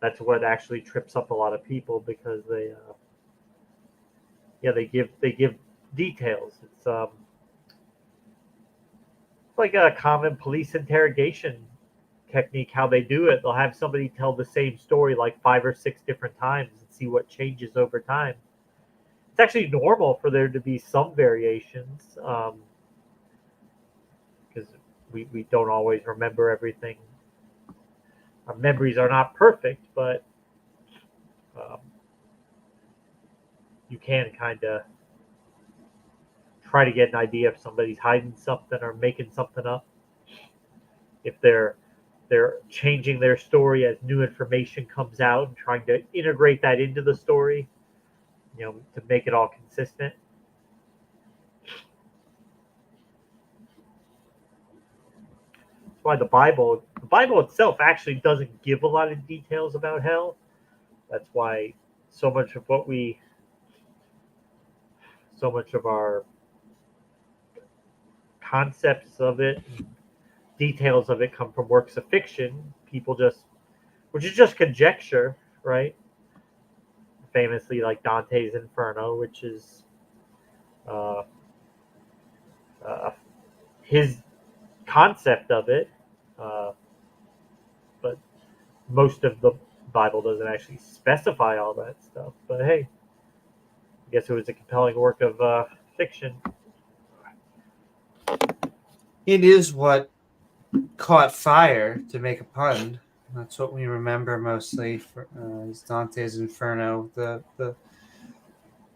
That's what actually trips up a lot of people because they give details. It's like a common police interrogation technique. How they do it, they'll have somebody tell the same story like 5 or 6 different times and see what changes over time. It's actually normal for there to be some variations because we don't always remember everything. Our memories are not perfect, but you can kind of try to get an idea if somebody's hiding something or making something up. If they're changing their story as new information comes out and trying to integrate that into the story, to make it all consistent. That's why the Bible itself actually doesn't give a lot of details about hell. That's why so much of our concepts of it, details of it come from works of fiction. Which is just conjecture, right? Famously, like Dante's Inferno, which is his concept of it, but most of the Bible doesn't actually specify all that stuff. But hey, I guess it was a compelling work of fiction. It is what caught fire, to make a pun. That's what we remember mostly for is Dante's Inferno, the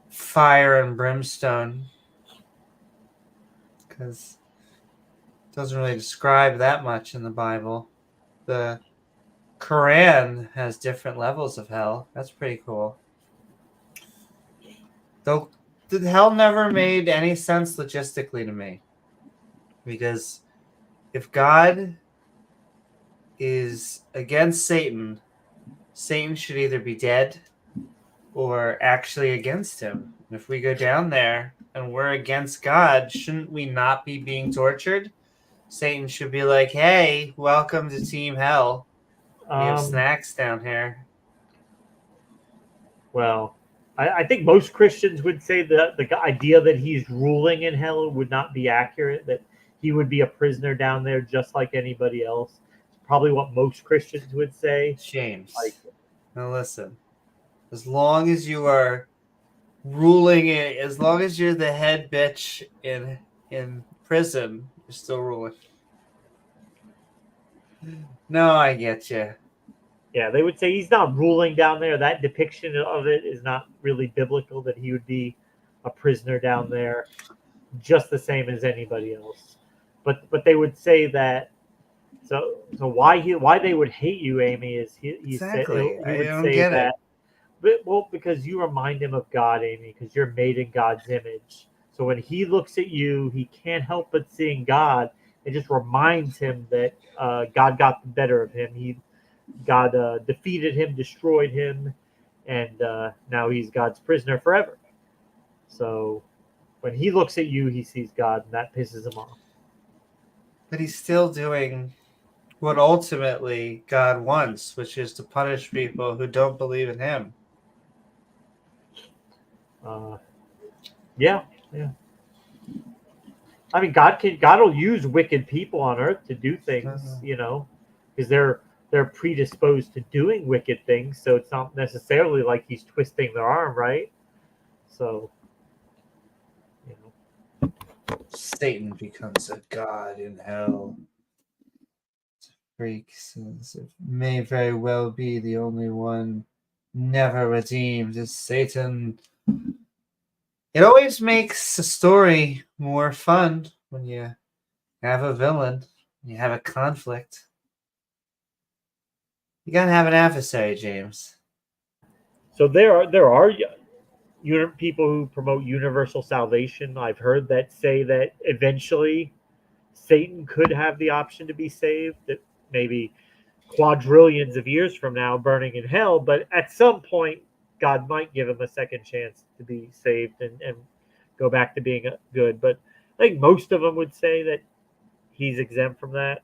fire and brimstone, because it doesn't really describe that much in the Bible. The Quran has different levels of hell. That's pretty cool. Though hell never made any sense logistically to me, because if God is against Satan, Satan should either be dead or actually against him. And if we go down there and we're against God, shouldn't we not be being tortured? Satan should be like, hey, welcome to Team Hell. We have snacks down here. Well, I think most Christians would say that the idea that he's ruling in hell would not be accurate, that he would be a prisoner down there just like anybody else. It's probably what most Christians would say. James, now listen. As long as you are ruling it, as long as you're the head bitch in prison, you're still ruling. No, I get you. Yeah, they would say he's not ruling down there. That depiction of it is not really biblical, that he would be a prisoner down there just the same as anybody else. But they would say that. So why they would hate you, Amy, is he Exactly. said he would I don't say get that. it. Well, because you remind him of God, Amy, because you're made in God's image. So when he looks at you, he can't help but seeing God. It just reminds him that God got the better of him. God defeated him, destroyed him, and now he's God's prisoner forever. So when he looks at you, he sees God, and that pisses him off. But he's still doing what ultimately God wants, which is to punish people who don't believe in him. Yeah. I mean, God will use wicked people on earth to do things, because they're predisposed to doing wicked things. So it's not necessarily like he's twisting their arm, right? So, you know, Satan becomes a god in hell. Freak says it may very well be the only one never redeemed is Satan. It always makes a story more fun when you have a villain, you have a conflict. You gotta have an adversary, James. so there are people who promote universal salvation. I've heard that say that eventually Satan could have the option to be saved, that maybe quadrillions of years from now burning in hell, but at some point God might give him a second chance to be saved and go back to being good. But I think most of them would say that he's exempt from that.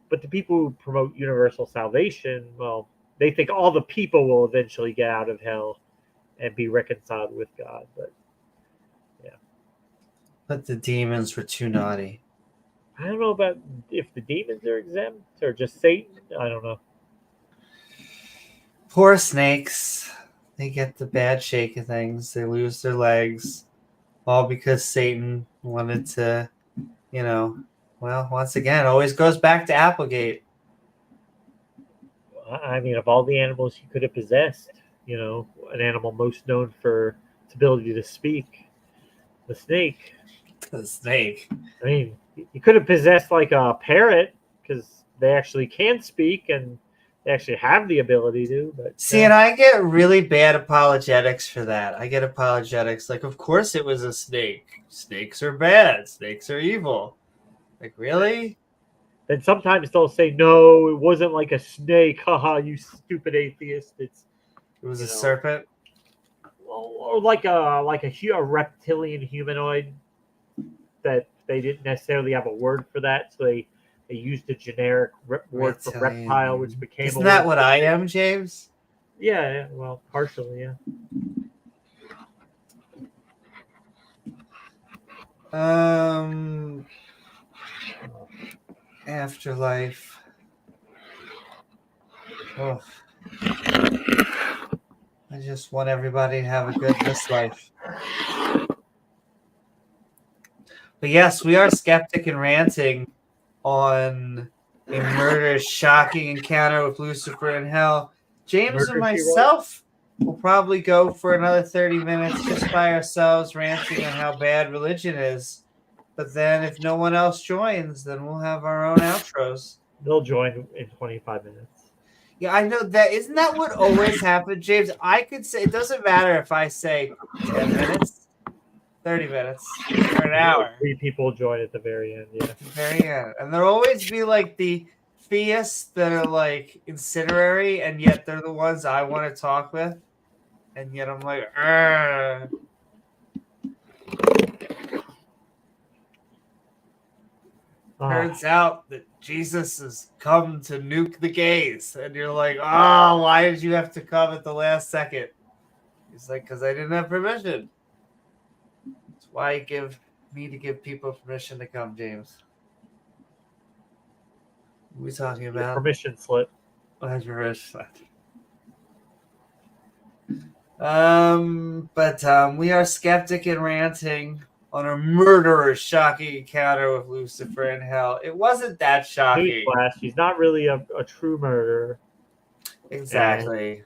But the people who promote universal salvation, well, they think all the people will eventually get out of hell and be reconciled with God. But yeah, But the demons were too naughty. I don't know about if the demons are exempt or just Satan. I don't know. Poor snakes. They get the bad shake of things. They lose their legs. All because Satan wanted to, well, once again, it always goes back to Applegate. I mean, of all the animals you could have possessed, an animal most known for its ability to speak, the snake. The snake. I mean, you could have possessed like a parrot because they actually can speak and they actually have the ability to. But see, and I get really bad apologetics for that. I get apologetics like, of course it was a snake. Snakes are bad. Snakes are evil. Like, really? Then sometimes they'll say, "No, it wasn't like a snake." Haha, you stupid atheist! It was a serpent, or like a reptilian humanoid that they didn't necessarily have a word for that, so they used a generic word for reptile, which became. Isn't that what I am, James? Yeah, well, partially, yeah. Afterlife. Oh. I just want everybody to have a good this life. But yes, we are skeptic and ranting on a murderous, shocking encounter with Lucifer in hell. James and myself will probably go for another 30 minutes just by ourselves ranting on how bad religion is. But then if no one else joins, then we'll have our own outros. They'll join in 25 minutes. Yeah, I know that. Isn't that what always happens, James? I could say, it doesn't matter if I say 10 minutes, 30 minutes, or an hour. 3 people join at the very end, yeah. Very end. And there'll always be like the theists that are like incinerary, and yet they're the ones I want to talk with. And yet I'm like, Urgh. Turns out that Jesus has come to nuke the gays. And you're like, oh, why did you have to come at the last second? He's like, because I didn't have permission. That's why you give me to give people permission to come, James. What are we talking about? The permission slip. Oh, that's permission slip. But we are skeptic and ranting on a murderous, shocking encounter with Lucifer in hell. It wasn't that shocking. He's not really a true murderer. Exactly.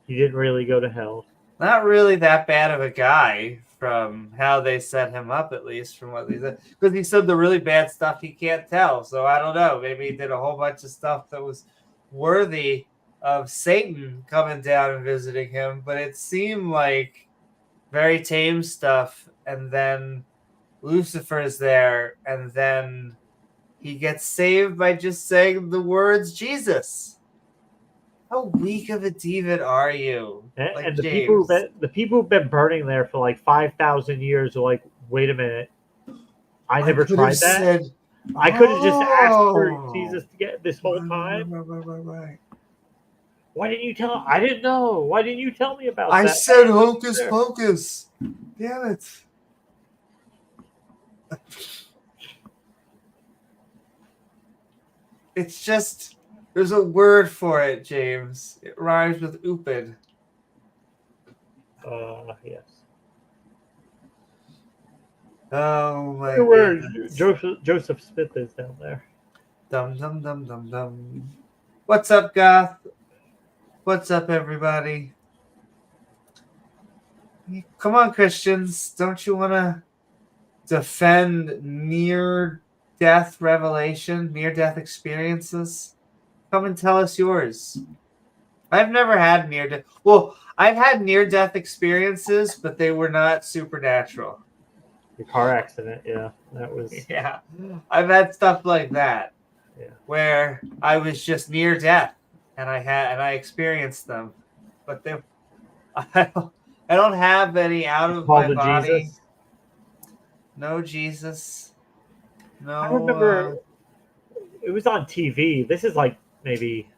He didn't really go to hell. Not really that bad of a guy from how they set him up, at least from what they said. Because he said the really bad stuff he can't tell. So I don't know. Maybe he did a whole bunch of stuff that was worthy of Satan coming down and visiting him. But it seemed like very tame stuff. And then Lucifer's there. And then he gets saved by just saying the words Jesus. How weak of a demon are you? And the people who've been burning there for like 5,000 years are like, wait a minute, I never tried that. I could have just asked for Jesus to get this whole time. Right. Why didn't you tell? I didn't know. Why didn't you tell me about that? I said hocus pocus. Damn it. It's just, there's a word for it, James. It rhymes with oopid. Yes. Oh my Where goodness. Joseph Smith is down there. Dum dum dum dum dum. What's up, Goth? What's up, everybody? Come on, Christians. Don't you want to defend near-death revelation, near-death experiences? Come and tell us yours. I've never had near-death. Well, I've had near-death experiences, but they were not supernatural. The car accident, yeah, that was. Yeah, I've had stuff like that, where I was just near death, and I experienced them, but they, I don't have any out of Call my to body. Jesus. No Jesus. No. I remember it was on TV. This is like maybe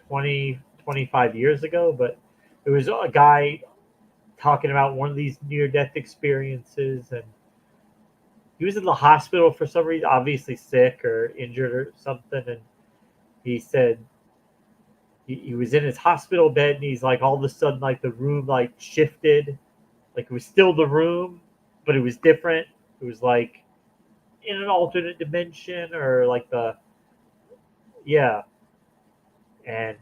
20, 25 years ago, but it was a guy talking about one of these near-death experiences, and he was in the hospital for some reason, obviously sick or injured or something, and he said he was in his hospital bed, and he's like, all of a sudden, like the room like shifted, like it was still the room, but it was different. It was like in an alternate dimension, or like and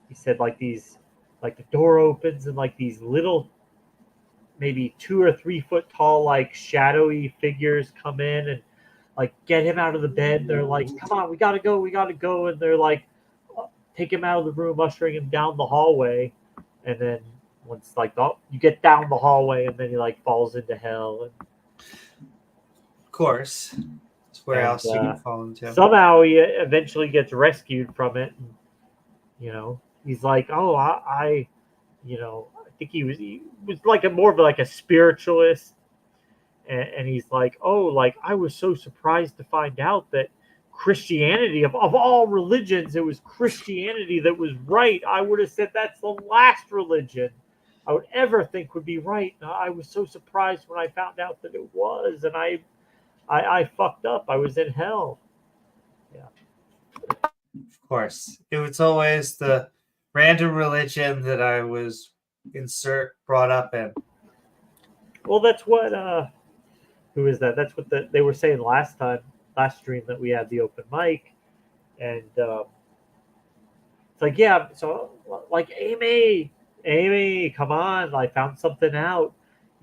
he said like these, like the door opens and like these little, maybe 2 or 3 foot tall, like shadowy figures come in and like get him out of the bed. They're like, come on, we gotta go, and they're like, take him out of the room, ushering him down the hallway, and then once like you get down the hallway, and then he like falls into hell. And, of course, it's where else you can fall into. Somehow he eventually gets rescued from it. And, he's like, oh, I think he was like more of like a spiritualist, and he's like, oh, like I was so surprised to find out that Christianity, of all religions, it was Christianity that was right. I would have said that's the last religion I would ever think would be right. And I was so surprised when I found out that it was, and I fucked up. I was in hell. Yeah. Of course, it was always the random religion that I was brought up in. Well, that's what who is that? That's what they were saying last stream that we had the open mic, and it's like, yeah, so like Amy, come on, I found something out.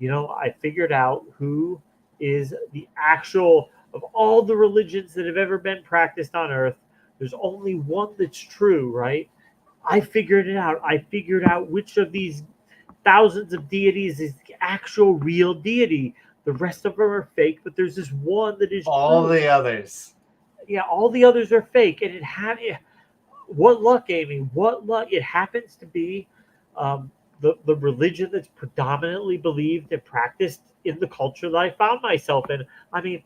I figured out who is the actual, of all the religions that have ever been practiced on Earth, there's only one that's true, right? I figured it out. I figured out which of these thousands of deities is the actual real deity. The rest of them are fake, but there's this one that is all true. the others. Yeah, all the others are fake, and what luck, Amy? What luck? It happens to be the religion that's predominantly believed and practiced in the culture that I found myself in. I mean,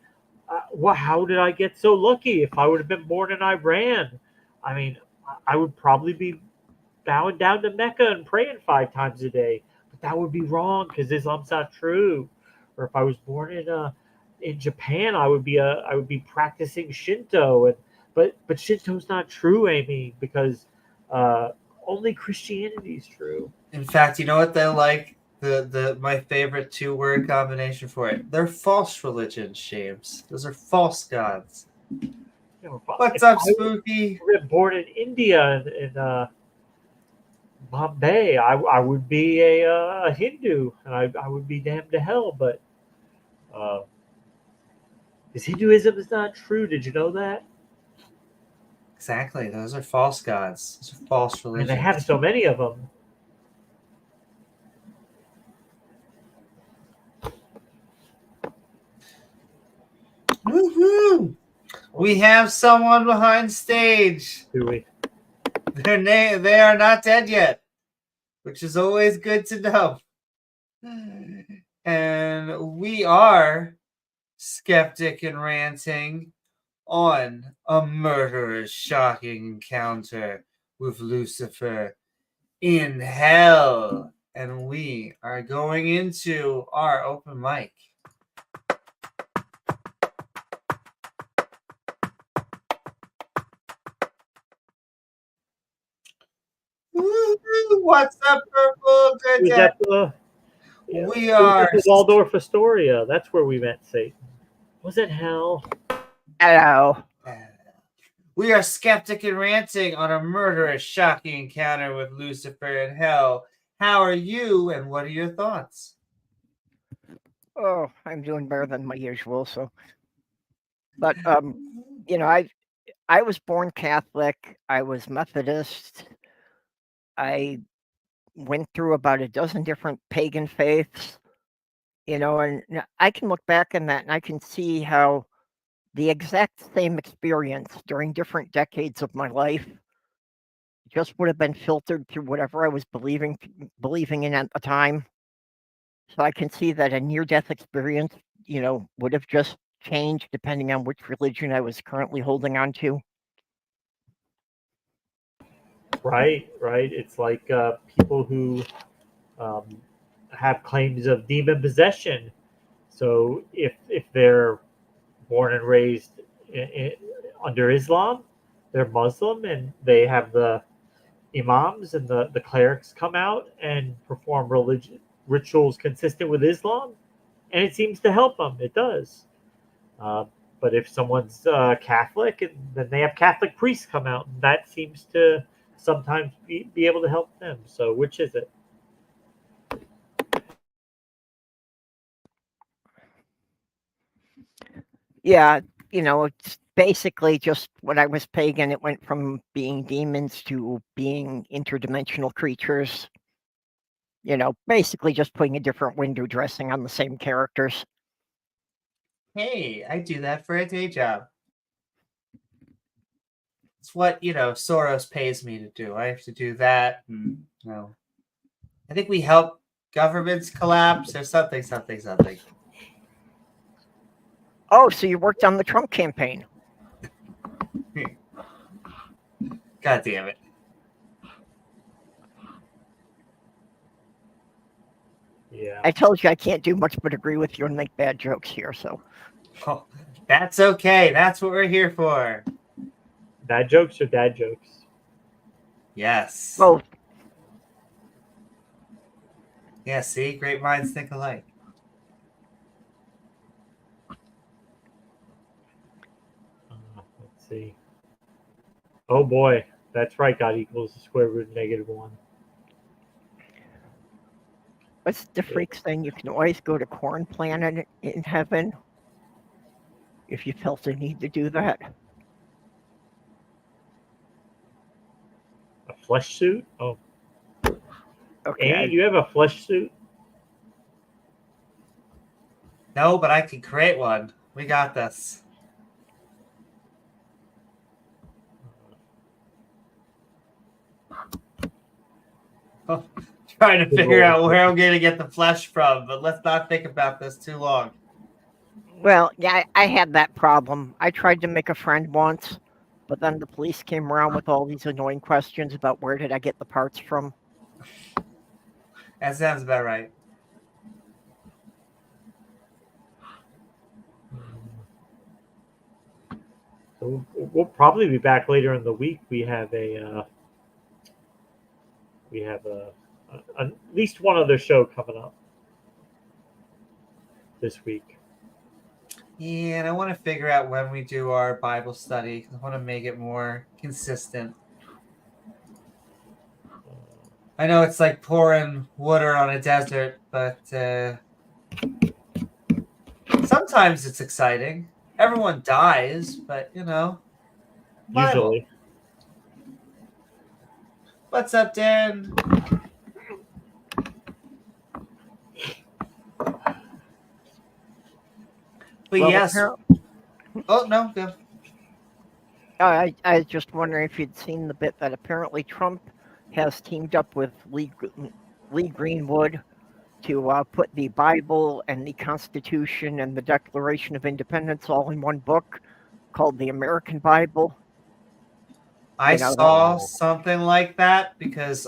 how did I get so lucky? If I would have been born in Iran, I mean, I would probably be bowing down to Mecca and praying 5 times a day. But that would be wrong because Islam's not true. Or if I was born in Japan, I would be practicing Shinto, but Shinto's not true, Amy, because only Christianity is true. In fact, you know what they're like? My favorite 2-word combination for it. They're false religions, James. Those are false gods. What's up, Spooky? I was born in India, in Bombay, I would be a Hindu, and I would be damned to hell. But because Hinduism is not true. Did you know that? Exactly. Those are false gods. Those are false religions. And they have so many of them. Woohoo! We have someone behind stage. Do we? They are not dead yet, which is always good to know. And we are Skeptic and Ranting on a murderous, shocking encounter with Lucifer in hell. And we are going into our open mic. What's up, Purple? Good day. We are the Waldorf Astoria. That's where we met Satan. Was it hell? Hello. We are skeptic and ranting on a murderous, shocking encounter with Lucifer in hell. How are you, and what are your thoughts? Oh, I'm doing better than my usual. But I was born Catholic. I was Methodist. I went through about a dozen different pagan faiths. And I can look back on that and I can see how the exact same experience during different decades of my life just would have been filtered through whatever I was believing in at the time. So I can see that a near-death experience, would have just changed depending on which religion I was currently holding on to. Right. It's like people who have claims of demon possession. So if they're born and raised under Islam, they're Muslim, and they have the imams and the clerics come out and perform rituals consistent with Islam, and it seems to help them. It does. But if someone's Catholic, then they have Catholic priests come out, and that seems to sometimes be able to help them. So which is it? Yeah, it's basically just when I was pagan, it went from being demons to being interdimensional creatures. Basically just putting a different window dressing on the same characters. Hey, I do that for a day job. It's what, Soros pays me to do. I have to do that. And, I think we help governments collapse or something. Oh, so you worked on the Trump campaign. God damn it. Yeah. I told you I can't do much but agree with you and make bad jokes here, so. Oh, that's okay. That's what we're here for. Bad jokes or dad jokes? Yes. Both. Yeah, see? Great minds think alike. Let's see. Oh boy, that's right. God equals the square root of -1. What's the freaks thing? You can always go to Corn Planet in heaven if you felt the need to do that. A flesh suit? Oh. Okay. And you have a flesh suit? No, but I can create one. We got this. Oh, trying to figure out where I'm going to get the flesh from, but let's not think about this too long. Well, yeah, I had that problem. I tried to make a friend once, but then the police came around with all these annoying questions about where did I get the parts from. That sounds about right. So we'll probably be back later in the week. We have at least one other show coming up this week. Yeah, and I want to figure out when we do our Bible study. I want to make it more consistent. I know it's like pouring water on a desert, but sometimes it's exciting. Everyone dies, but Bible. Usually. What's up, Dan? But Well, yes. Oh, no, go. I was just wondering if you'd seen the bit that apparently Trump has teamed up with Lee Greenwood to put the Bible and the Constitution and the Declaration of Independence all in one book called the American Bible. I saw something like that because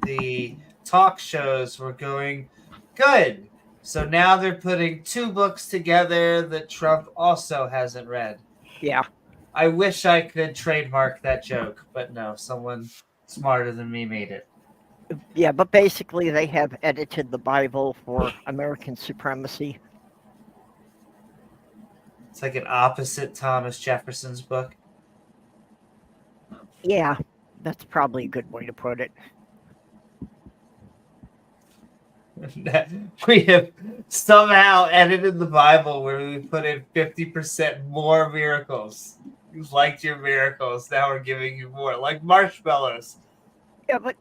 the talk shows were going good. So now they're putting two books together that Trump also hasn't read. Yeah. I wish I could trademark that joke, but no, someone smarter than me made it. Yeah, but basically they have edited the Bible for American supremacy. It's like an opposite Thomas Jefferson's book. Yeah, that's probably a good way to put it. We have somehow edited the Bible where we put in 50% more miracles. You liked your miracles. Now we're giving you more, like marshmallows. Yeah, but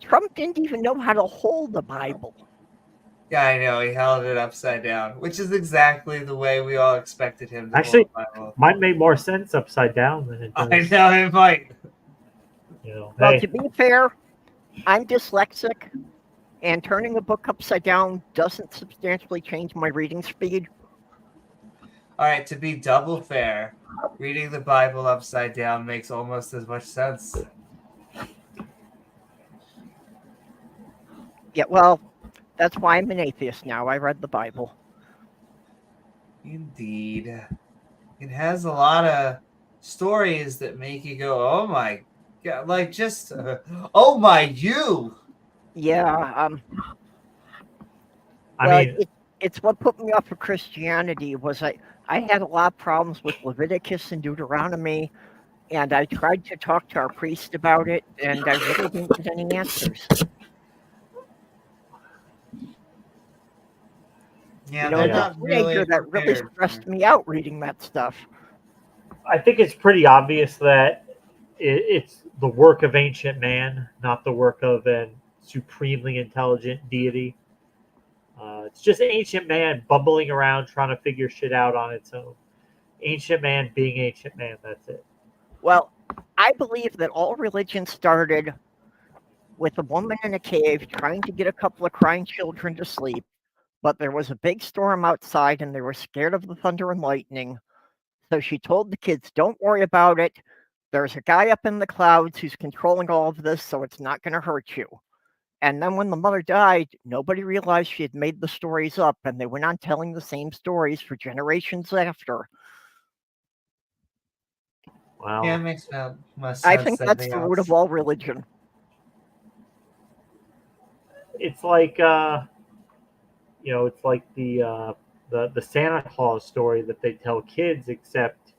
Trump didn't even know how to hold the Bible. Yeah, I know. He held it upside down, which is exactly the way we all expected him to Actually, hold the Bible. might make more sense upside down than it does. I know it might. You know, Well, hey, to be fair, I'm dyslexic, and turning a book upside down doesn't substantially change my reading speed. All right, to be double fair, reading the Bible upside down makes almost as much sense. Yeah, well, that's why I'm an atheist now. I read the Bible. Indeed. It has a lot of stories that make you go, oh my God, like just, oh my you. Yeah, I well, mean, it's what put me off of Christianity was I had a lot of problems with Leviticus and Deuteronomy, and I tried to talk to our priest about it, and I really didn't get any answers. Yeah, You know, they're as a not really teenager, that really prepared. stressed me out reading that stuff. I think it's pretty obvious that it's the work of ancient man, not the work of an supremely intelligent deity. It's just ancient man bumbling around trying to figure shit out on its own. Ancient man being ancient man, that's it. Well, I believe that all religion started with a woman in a cave trying to get a couple of crying children to sleep, but there was a big storm outside and they were scared of the thunder and lightning. So she told the kids, don't worry about it. There's a guy up in the clouds who's controlling all of this, so it's not going to hurt you. And then when the mother died, nobody realized she had made the stories up, and they went on telling the same stories for generations after. Wow. Yeah, it makes more sense. I think than that's anything the root else. of all religion. It's like it's like the Santa Claus story that they tell kids, except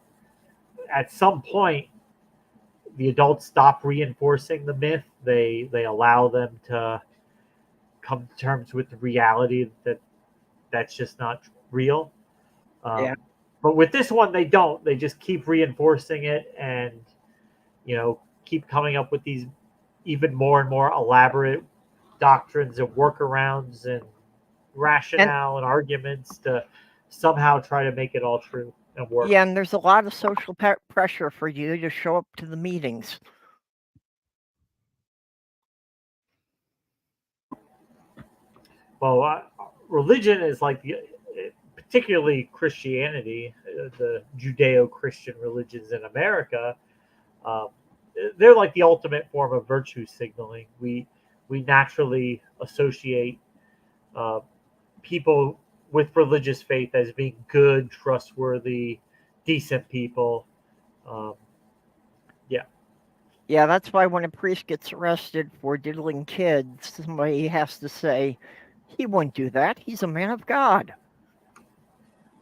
at some point the adults stop reinforcing the myth. They allow them to come to terms with the reality that that's just not real. Yeah. But with this one, they don't. They just keep reinforcing it, and keep coming up with these even more and more elaborate doctrines and workarounds and rationale and arguments to somehow try to make it all true and work. Yeah, and there's a lot of social pressure for you to show up to the meetings. Well, religion is like, particularly Christianity, the Judeo-Christian religions in America, they're like the ultimate form of virtue signaling. We naturally associate people with religious faith as being good, trustworthy, decent people. Yeah, that's why when a priest gets arrested for diddling kids, somebody has to say, he wouldn't do that. He's a man of God.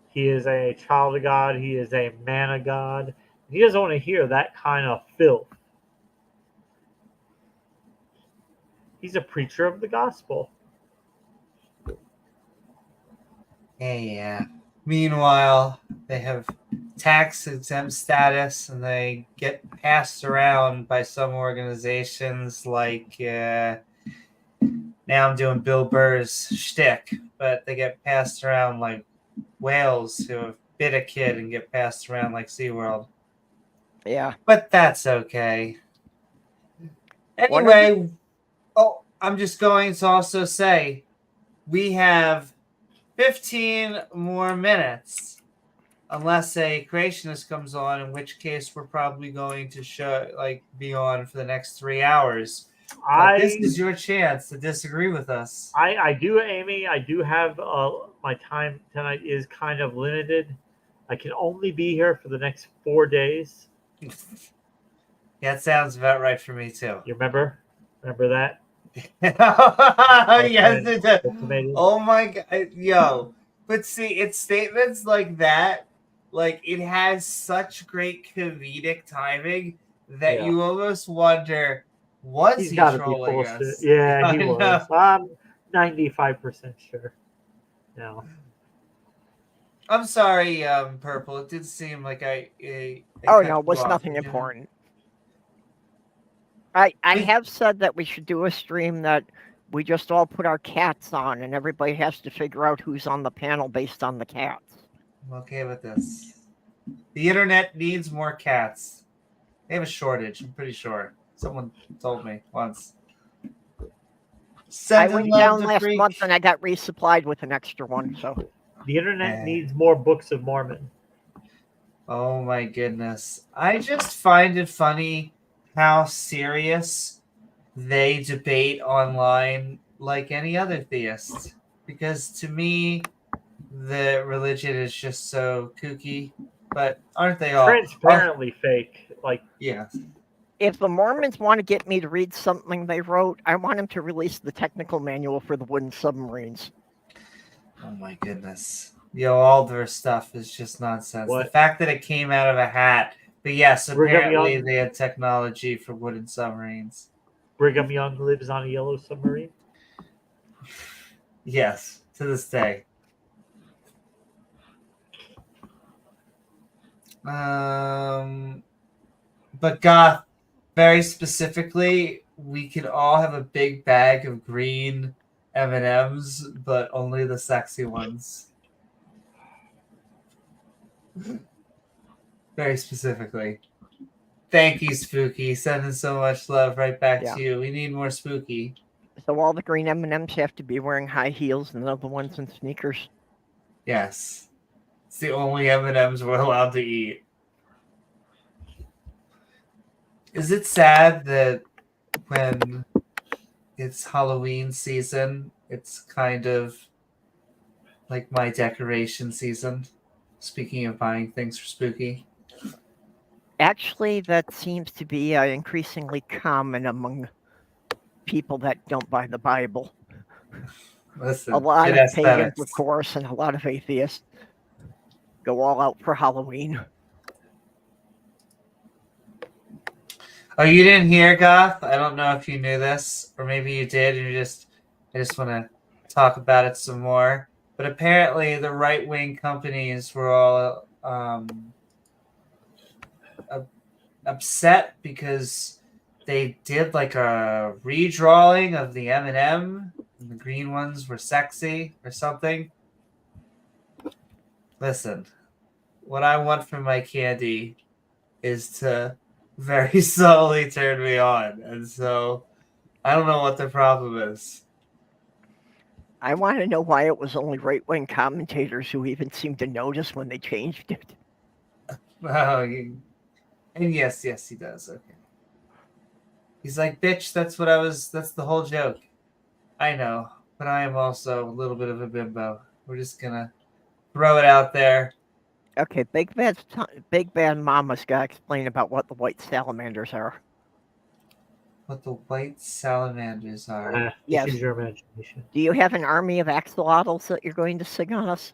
He is a child of God. He is a man of God. He doesn't want to hear that kind of filth. He's a preacher of the gospel. Yeah. Meanwhile, they have tax-exempt status, and they get passed around by some organizations like, now I'm doing Bill Burr's shtick, but they get passed around like whales who have bit a kid and get passed around like SeaWorld. Yeah. But that's okay. Anyway, I'm just going to also say we have 15 more minutes, unless a creationist comes on, in which case we're probably going to be on for the next 3 hours. But this is your chance to disagree with us. I do, Amy. I do have my time tonight is kind of limited. I can only be here for the next 4 days. Yeah, it sounds about right for me too. You remember that? Yes, it does. Ultimatum. Oh my god, yo! But see, it's statements like that, like it has such great comedic timing that Yeah. you almost wonder, was He's he got to be trolling full of us? shit. Yeah, I he know. was. I'm 95% sure. No. I'm sorry, Purple. It did seem like I Oh cut no, it you was off. nothing Did you- important. I We- have said that we should do a stream that we just all put our cats on, and everybody has to figure out who's on the panel based on the cats. I'm okay with this. The internet needs more cats. They have a shortage, I'm pretty sure. Someone told me once. I Send went love down to last Freak. month and I got resupplied with an extra one. So The internet Eh. needs more Books of Mormon. Oh my goodness. I just find it funny how serious they debate online like any other theist. Because to me, the religion is just so kooky. But aren't they all? Transparently fake. Like, Yeah. if the Mormons want to get me to read something they wrote, I want them to release the technical manual for the wooden submarines. Oh my goodness. Yo, all their stuff is just nonsense. What? The fact that it came out of a hat. But yes, Brigham apparently Young- they had technology for wooden submarines. Brigham Young lives on a yellow submarine. Yes, to this day. But Goth, very specifically, we could all have a big bag of green M&Ms, but only the sexy ones. Very specifically. Thank you, Spooky. Sending so much love right back Yeah. to you. We need more Spooky. So all the green M&Ms have to be wearing high heels and the other ones in sneakers. Yes. It's the only M&Ms we're allowed to eat. Is it sad that when it's Halloween season, it's kind of like my decoration season? Speaking of buying things for Spooky. Actually, that seems to be increasingly common among people that don't buy the Bible. Listen, A lot good of pagans, aesthetics. of course, and a lot of atheists go all out for Halloween. Oh, you didn't hear, Goth? I don't know if you knew this, or maybe you did, and I just want to talk about it some more. But apparently, the right-wing companies were all upset because they did like a redrawing of the M&M, and the green ones were sexy or something. Listen, what I want from my candy is to very slowly turn me on, and so I don't know what the problem is. I want to know why it was only right-wing commentators who even seemed to notice when they changed it. Oh, and yes, he does. Okay. He's like, bitch, that's the whole joke. I know, but I am also a little bit of a bimbo. We're just gonna throw it out there. Okay, Big Bad Mama's got to explain about what the white salamanders are. What the white salamanders are. Yes. Use your imagination. Do you have an army of axolotls that you're going to sing on us?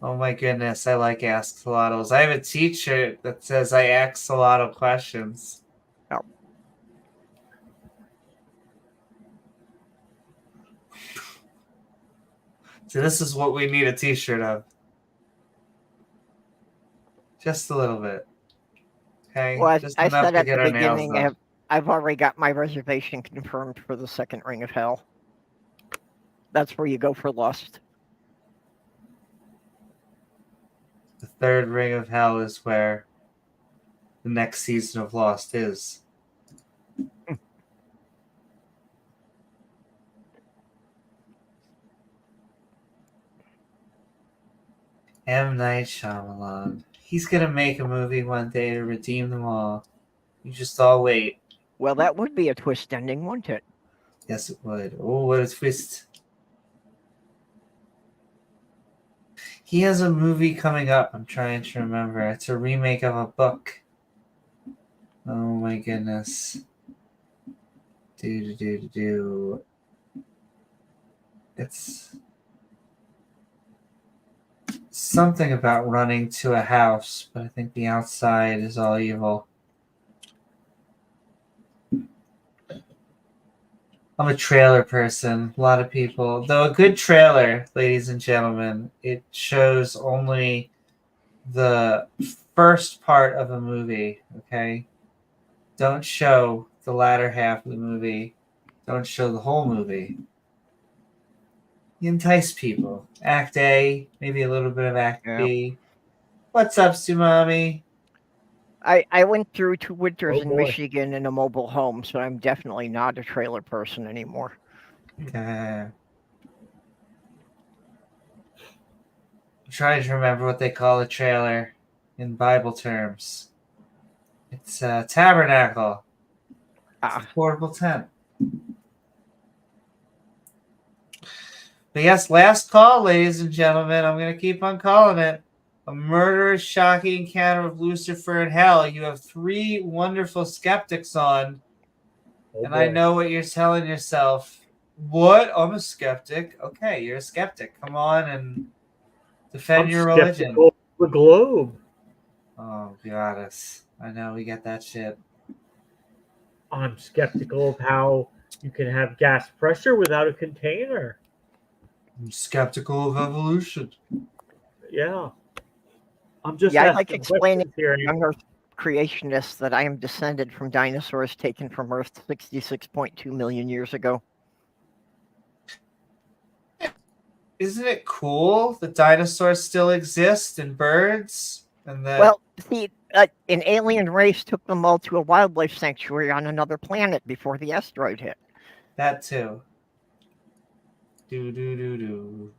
Oh my goodness, I like axolotls. I have a t-shirt that says I ask a lot of questions. Oh. So this is what we need a t-shirt of. Just a little bit. Okay? Well, just I enough said to at get the our nails beginning, done. I've already got my reservation confirmed for the second Ring of Hell. That's where you go for lust. The third ring of hell is where the next season of Lost is. M. Night Shyamalan. He's gonna make a movie one day to redeem them all. You just all wait. Well, that would be a twist ending, wouldn't it? Yes, it would. Oh, what a twist. He has a movie coming up. I'm trying to remember. It's a remake of a book. Oh my goodness. It's something about running to a house, but I think the outside is all evil. I'm a trailer person. A lot of people, though a good trailer, ladies and gentlemen, it shows only the first part of a movie, okay? Don't show the latter half of the movie. Don't show the whole movie. You entice people. Act A, maybe a little bit of Act B. What's up, Sumami? I went through 2 winters Oh, in boy. Michigan in a mobile home, so I'm definitely not a trailer person anymore. I'm trying to remember what they call a trailer in Bible terms. It's a tabernacle. It's a portable tent. But yes, last call, ladies and gentlemen. I'm going to keep on calling it. A murderous, shocking encounter of Lucifer in hell. You have 3 wonderful skeptics on. Oh, and boy. I know what you're telling yourself. What? I'm a skeptic. Okay, you're a skeptic. Come on and defend your religion. Skeptical of the globe. Oh, goddess. I know, we get that shit. I'm skeptical of how you can have gas pressure without a container. I'm skeptical of evolution. Yeah. I'm just I like asking explaining questions here. to younger creationists that I am descended from dinosaurs taken from Earth 66.2 million years ago. Isn't it cool that dinosaurs still exist and birds? And that... Well, see, an alien race took them all to a wildlife sanctuary on another planet before the asteroid hit. That too. Do.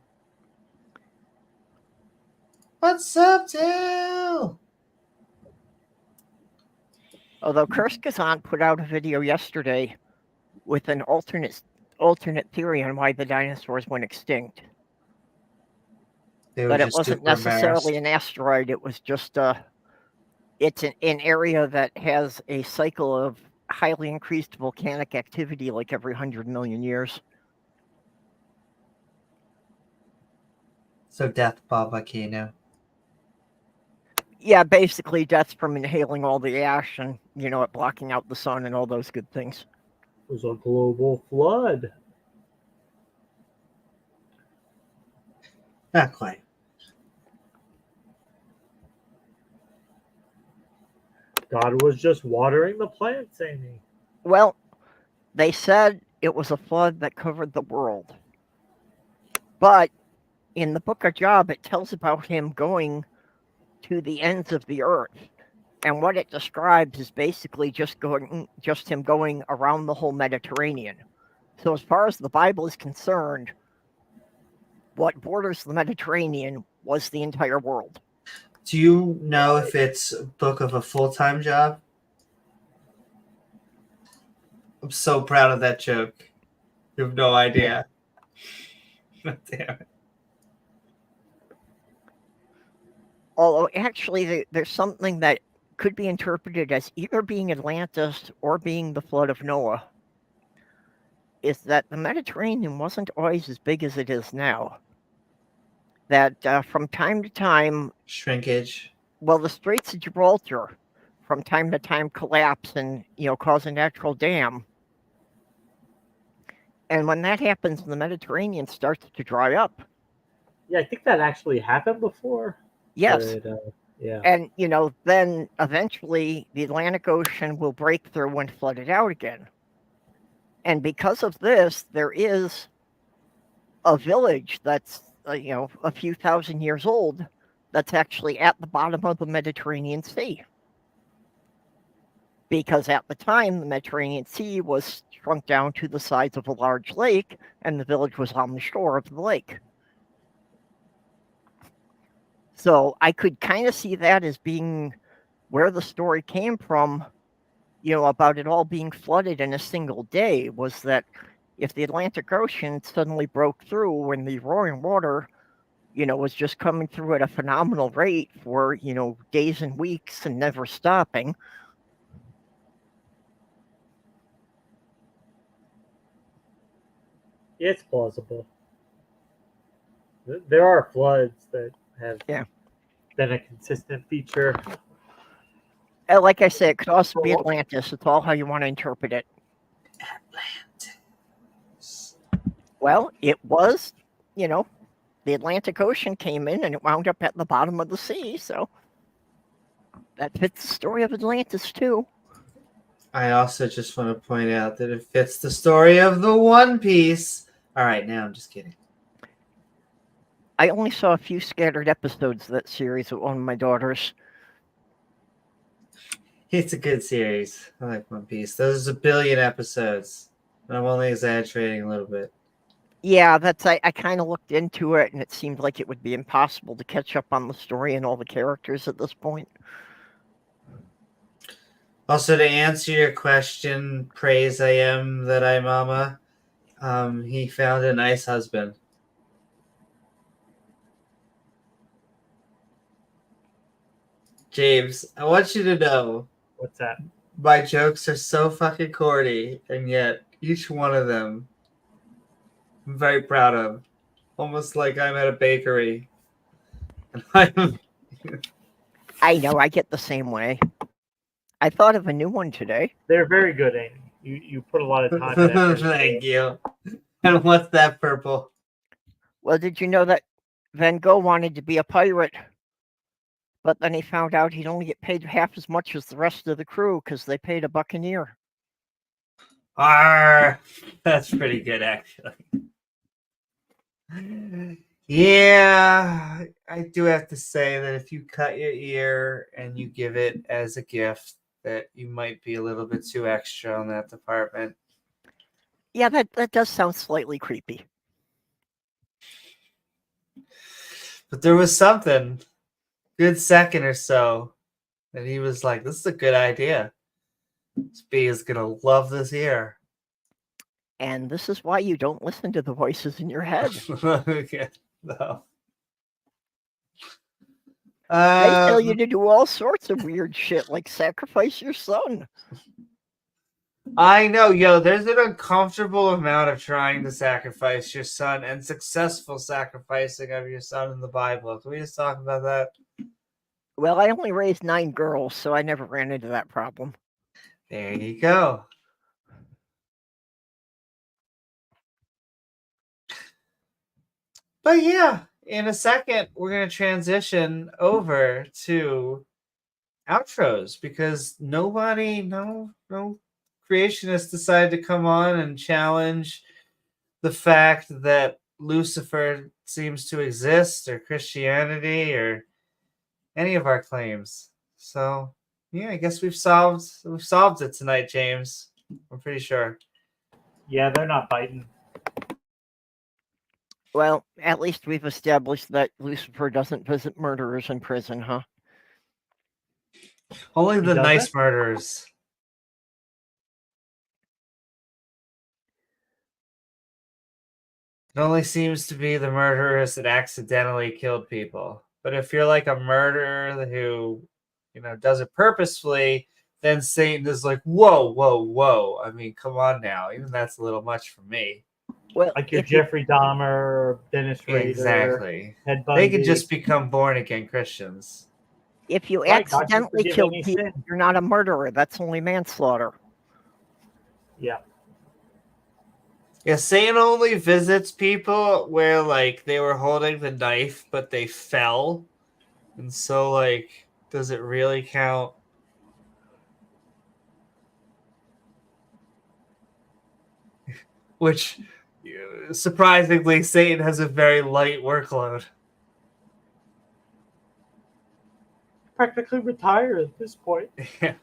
What's up, Dale? Although Kurzgesagt put out a video yesterday with an alternate theory on why the dinosaurs went extinct. But it wasn't necessarily an asteroid. It was just it's an area that has a cycle of highly increased volcanic activity like every 100 million years. So death by volcano. Yeah, basically death from inhaling all the ash and, it blocking out the sun and all those good things. It was a global flood. Not quite. God was just watering the plants, Amy. Well, they said it was a flood that covered the world. But in the book of Job, it tells about him going to the ends of the earth. And what it describes is basically just him going around the whole Mediterranean. So as far as the Bible is concerned, what borders the Mediterranean was the entire world. Do you know if it's a book of a full-time job? I'm so proud of that joke. You have no idea. Damn it. Although actually there's something that could be interpreted as either being Atlantis or being the flood of Noah, is that the Mediterranean wasn't always as big as it is now. That from time to time... Shrinkage. Well, the Straits of Gibraltar from time to time collapse and, cause a natural dam. And when that happens, the Mediterranean starts to dry up. Yeah, I think that actually happened before. Yes. But, yeah. And, then eventually the Atlantic Ocean will break through and flood it out again. And because of this, there is a village that's, a few thousand years old that's actually at the bottom of the Mediterranean Sea. Because at the time, the Mediterranean Sea was shrunk down to the size of a large lake, and the village was on the shore of the lake. So I could kind of see that as being where the story came from, about it all being flooded in a single day, was that if the Atlantic Ocean suddenly broke through when the roaring water, was just coming through at a phenomenal rate for, days and weeks and never stopping. It's plausible. There are floods that have been a consistent feature. Like I said, it could also be Atlantis. It's all how you want to interpret it. Atlantis. Well, it was, the Atlantic Ocean came in and it wound up at the bottom of the sea, so that fits the story of Atlantis too. I also just want to point out that it fits the story of the One Piece. All right, now I'm just kidding. I only saw a few scattered episodes of that series with one of my daughters. It's a good series. I like One Piece. There's 1 billion episodes. I'm only exaggerating a little bit. Yeah, I kind of looked into it, and it seemed like it would be impossible to catch up on the story and all the characters at this point. Also, to answer your question, praise I am that I mama. He found a nice husband. James, I want you to know. What's that? My jokes are so fucking corny, and yet each one of them I'm very proud of. Almost like I'm at a bakery. And I know, I get the same way. I thought of a new one today. They're very good, Amy. You put a lot of time and effort. Thank you. And what's that purple? Well, did you know that Van Gogh wanted to be a pirate? But then he found out he'd only get paid half as much as the rest of the crew because they paid a buccaneer. Arr, that's pretty good, actually. Yeah, I do have to say that if you cut your ear and you give it as a gift, that you might be a little bit too extra on that department. Yeah, that does sound slightly creepy. But there was something, good second or so, that he was like, this is a good idea. This bee is going to love this ear. And this is why you don't listen to the voices in your head. Okay. No. They tell you to do all sorts of weird shit, like sacrifice your son. I know, there's an uncomfortable amount of trying to sacrifice your son and successful sacrificing of your son in the Bible. Can we just talk about that? Well, I only raised 9 girls, so I never ran into that problem. There you go. But yeah, in a second, we're going to transition over to outros because no creationists decided to come on and challenge the fact that Lucifer seems to exist or Christianity or any of our claims. So yeah, I guess we've solved it tonight, James. I'm pretty sure. Yeah, they're not biting. Well, at least we've established that Lucifer doesn't visit murderers in prison, huh? Only the nice doesn't? murderers. It only seems to be the murderers that accidentally killed people. But if you're like a murderer who, does it purposefully, then Satan is like, whoa, whoa, whoa. I mean, come on now. Even that's a little much for me. Well, like your Jeffrey Dahmer, or Dennis Rader. Exactly. Ted Bundy. They could just become born-again Christians. If you accidentally kill people, you're not a murderer. That's only manslaughter. Yeah. Yeah, Satan only visits people where, they were holding the knife, but they fell. And so, does it really count? Which, surprisingly, Satan has a very light workload. Practically retired at this point. Yeah.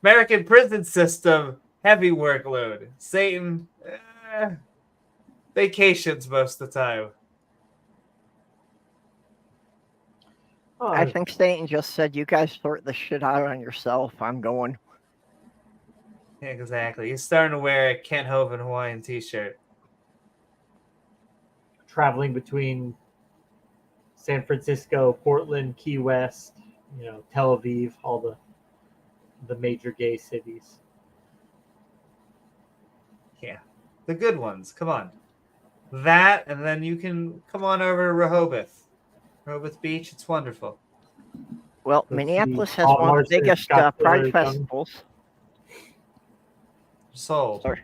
American prison system, heavy workload. Satan, vacations most of the time. I think Satan just said, you guys sort the shit out on yourself. I'm going. Exactly. He's starting to wear a Kent Hovind Hawaiian t-shirt. Traveling between San Francisco, Portland, Key West, Tel Aviv, all the major gay cities. Yeah. The good ones. Come on. That, and then you can come on over to Rehoboth Beach. It's wonderful. Well, Let's Minneapolis see. has Paul one of the Marson, biggest Scott pride Miller, festivals. Sold. Sorry.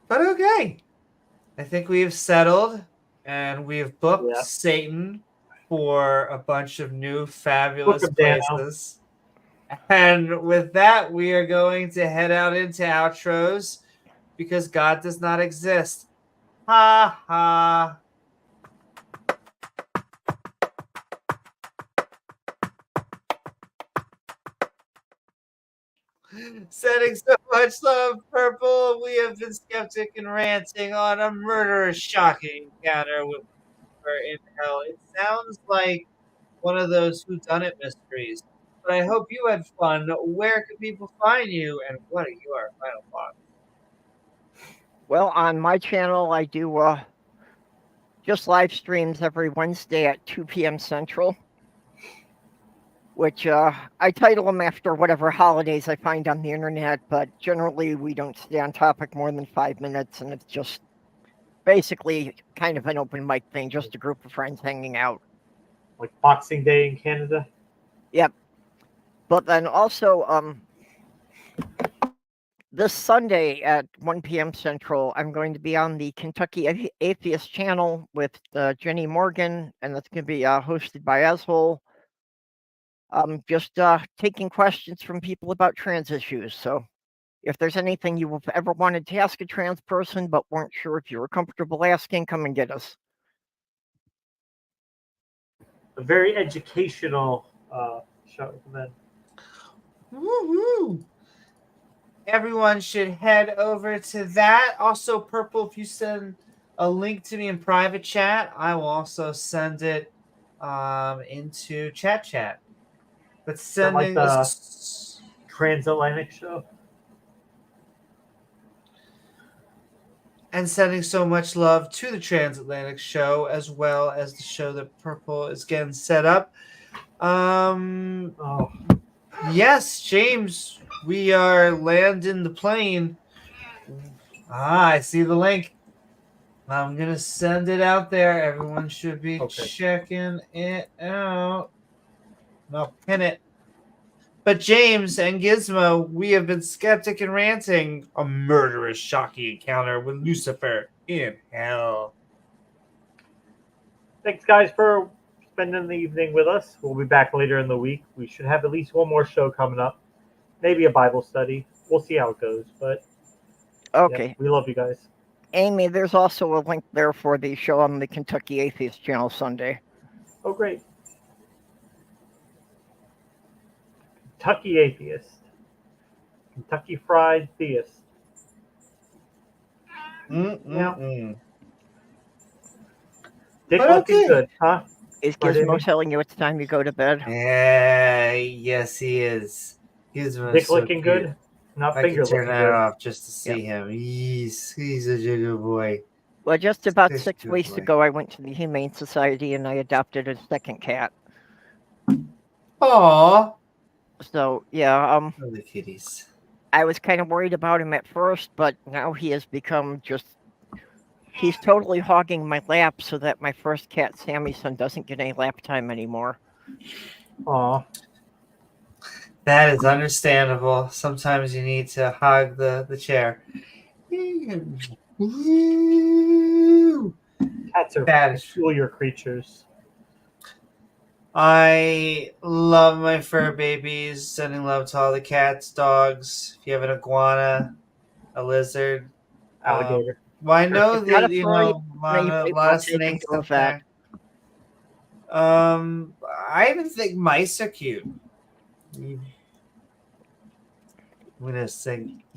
But okay. I think we have settled, and we have booked Yeah. Satan for a bunch of new fabulous Book of Dano. places. And with that, we are going to head out into outros because God does not exist. Ha ha. Sending so much love, Purple. We have been skeptic and ranting on a murderous, shocking encounter with Lucifer in hell. It sounds like one of those whodunit mysteries. But I hope you had fun. Where can people find you, and what are your final thoughts? Well, on my channel, I do just live streams every Wednesday at 2 p.m. Central, which I title them after whatever holidays I find on the internet, but generally we don't stay on topic more than 5 minutes, and it's just basically kind of an open mic thing, just a group of friends hanging out. Like Boxing Day in Canada. Yep. But then also, this Sunday at 1 p.m. Central, I'm going to be on the Kentucky Atheist channel with Jenny Morgan, and that's going to be hosted by Ashole. Just taking questions from people about trans issues. So if there's anything you've ever wanted to ask a trans person but weren't sure if you were comfortable asking, come and get us. A very educational show then. Woo-hoo. Everyone should head over to that. Also, Purple, if you send a link to me in private chat, I will also send it into chat. But sending like the transatlantic show. And sending so much love to the transatlantic show, as well as the show that Purple is getting set up. Yes, James, we are landing the plane. I see the link. I'm going to send it out there. Everyone should be checking it out. I'll pin it. But James and Gizmo, we have been skeptic and ranting a murderous, shocking encounter with Lucifer in hell. Thanks, guys, for spending the evening with us. We'll be back later in the week. We should have at least one more show coming up. Maybe a Bible study. We'll see how it goes. But okay, yeah, we love you guys. Amy, there's also a link there for the show on the Kentucky Atheist channel Sunday. Oh, great. Kentucky Atheist. Kentucky Fried Theist. Yeah. Dick looking good, huh? Is Gizmo telling you it's time you go to bed? Yeah, yes, he is. Gizmo's Dick so looking cute. good? Not I finger can turn looking that good. off just to see him. He's such a good boy. Well, just about Such a 6 good weeks boy. ago, I went to the Humane Society and I adopted a second cat. Aww. So, yeah, the kitties. I was kind of worried about him at first, but now he has become just... He's totally hogging my lap so that my first cat, Sammyson, doesn't get any lap time anymore. Aw. That is understandable. Sometimes you need to hog the chair. Cats are peculiar creatures. I love my fur babies. Sending love to all the cats, dogs. If you have an iguana, a lizard, alligator. Well, I know that a lot of snakes up there. I even think mice are cute. I'm gonna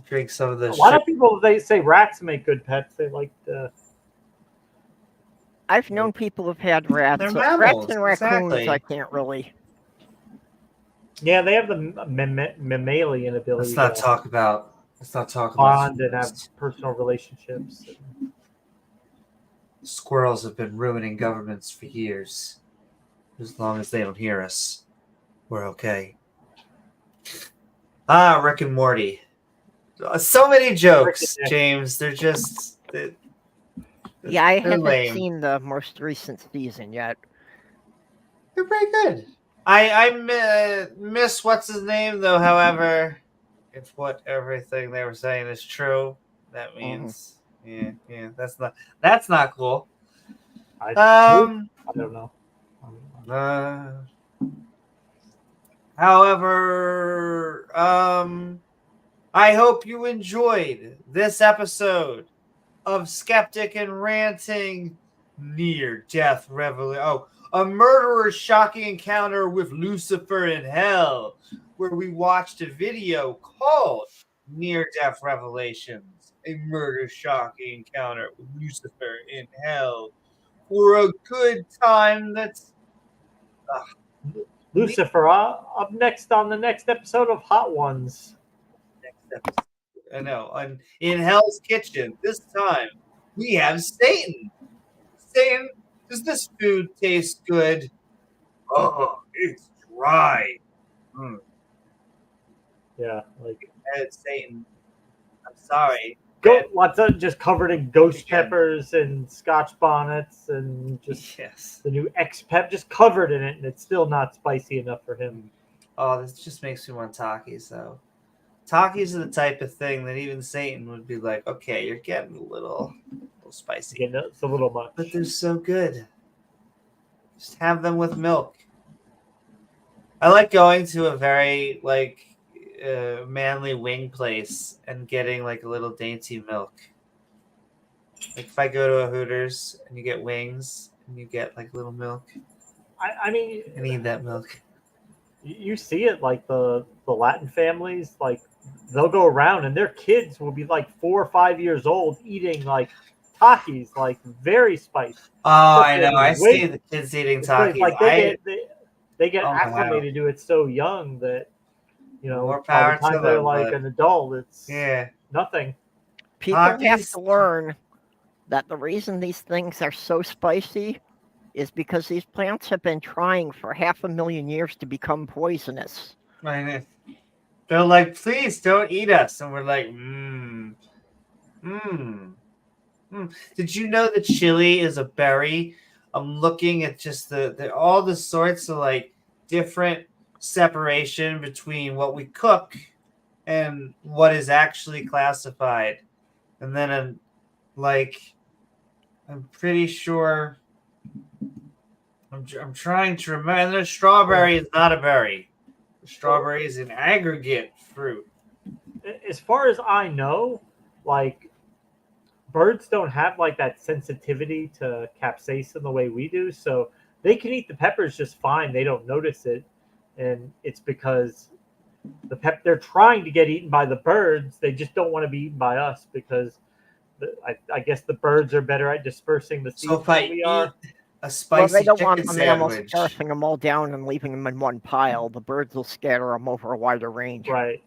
drink some of the. A lot of people, they say rats make good pets. They like the. I've known people who've had rats. They're Rats mammals, and raccoons, exactly. I can't really. Yeah, they have the mammalian ability. Let's not talk about bond and have personal relationships. Squirrels have been ruining governments for years. As long as they don't hear us, we're okay. Rick and Morty. So many jokes, Rick and James. They're just... Yeah, I they're haven't lame. seen the most recent season yet. They're pretty good. I miss what's his name though. However, if what everything they were saying is true, that means yeah, that's not cool. I don't know. However, I hope you enjoyed this episode of Skeptic and Ranting Near Death Revelation. Oh, a murderer's shocking encounter with Lucifer in Hell, where we watched a video called Near Death Revelations, a murder shocking encounter with Lucifer in Hell, for a good time. That's Lucifer up next on the next episode of Hot Ones. next episode. I know. In Hell's Kitchen, this time we have Satan. Satan, does this food taste good? Oh, it's dry. Yeah, like Satan. I'm sorry. lots of just covered in ghost peppers and Scotch bonnets and just the new X pep, just covered in it, and it's still not spicy enough for him. Oh, this just makes me want Takis though. Takis are the type of thing that even Satan would be like, okay, you're getting a little spicy. It's a little much. But they're so good. Just have them with milk. I like going to a very manly wing place and getting like a little dainty milk. Like if I go to a Hooters and you get wings and you get like little milk. I mean, I need that milk. You see it like the Latin families, like they'll go around and their kids will be like 4 or 5 years old eating like Takis, like very spicy. Oh, I know. I see the kids eating Takis. Like they get acclimated to it so young that more by power the time to they're them, like an adult, it's nothing. People have to learn that the reason these things are so spicy is because these plants have been trying for 500,000 years to become poisonous. Right. They're like, please don't eat us. And we're like, Did you know that chili is a berry? I'm looking at just all the sorts of like different separation between what we cook and what is actually classified. And then I'm pretty sure I'm trying to remember. And strawberry is not a berry. Strawberry is an aggregate fruit. As far as I know, like birds don't have like that sensitivity to capsaicin the way we do, so they can eat the peppers just fine. They don't notice it, and it's because they're trying to get eaten by the birds. They just don't want to be eaten by us because I guess the birds are better at dispersing the seeds than we are. A spicy they don't chicken want the mammals sandwich. stuffing them all down and leaving them in one pile. The birds will scatter them over a wider range. Right.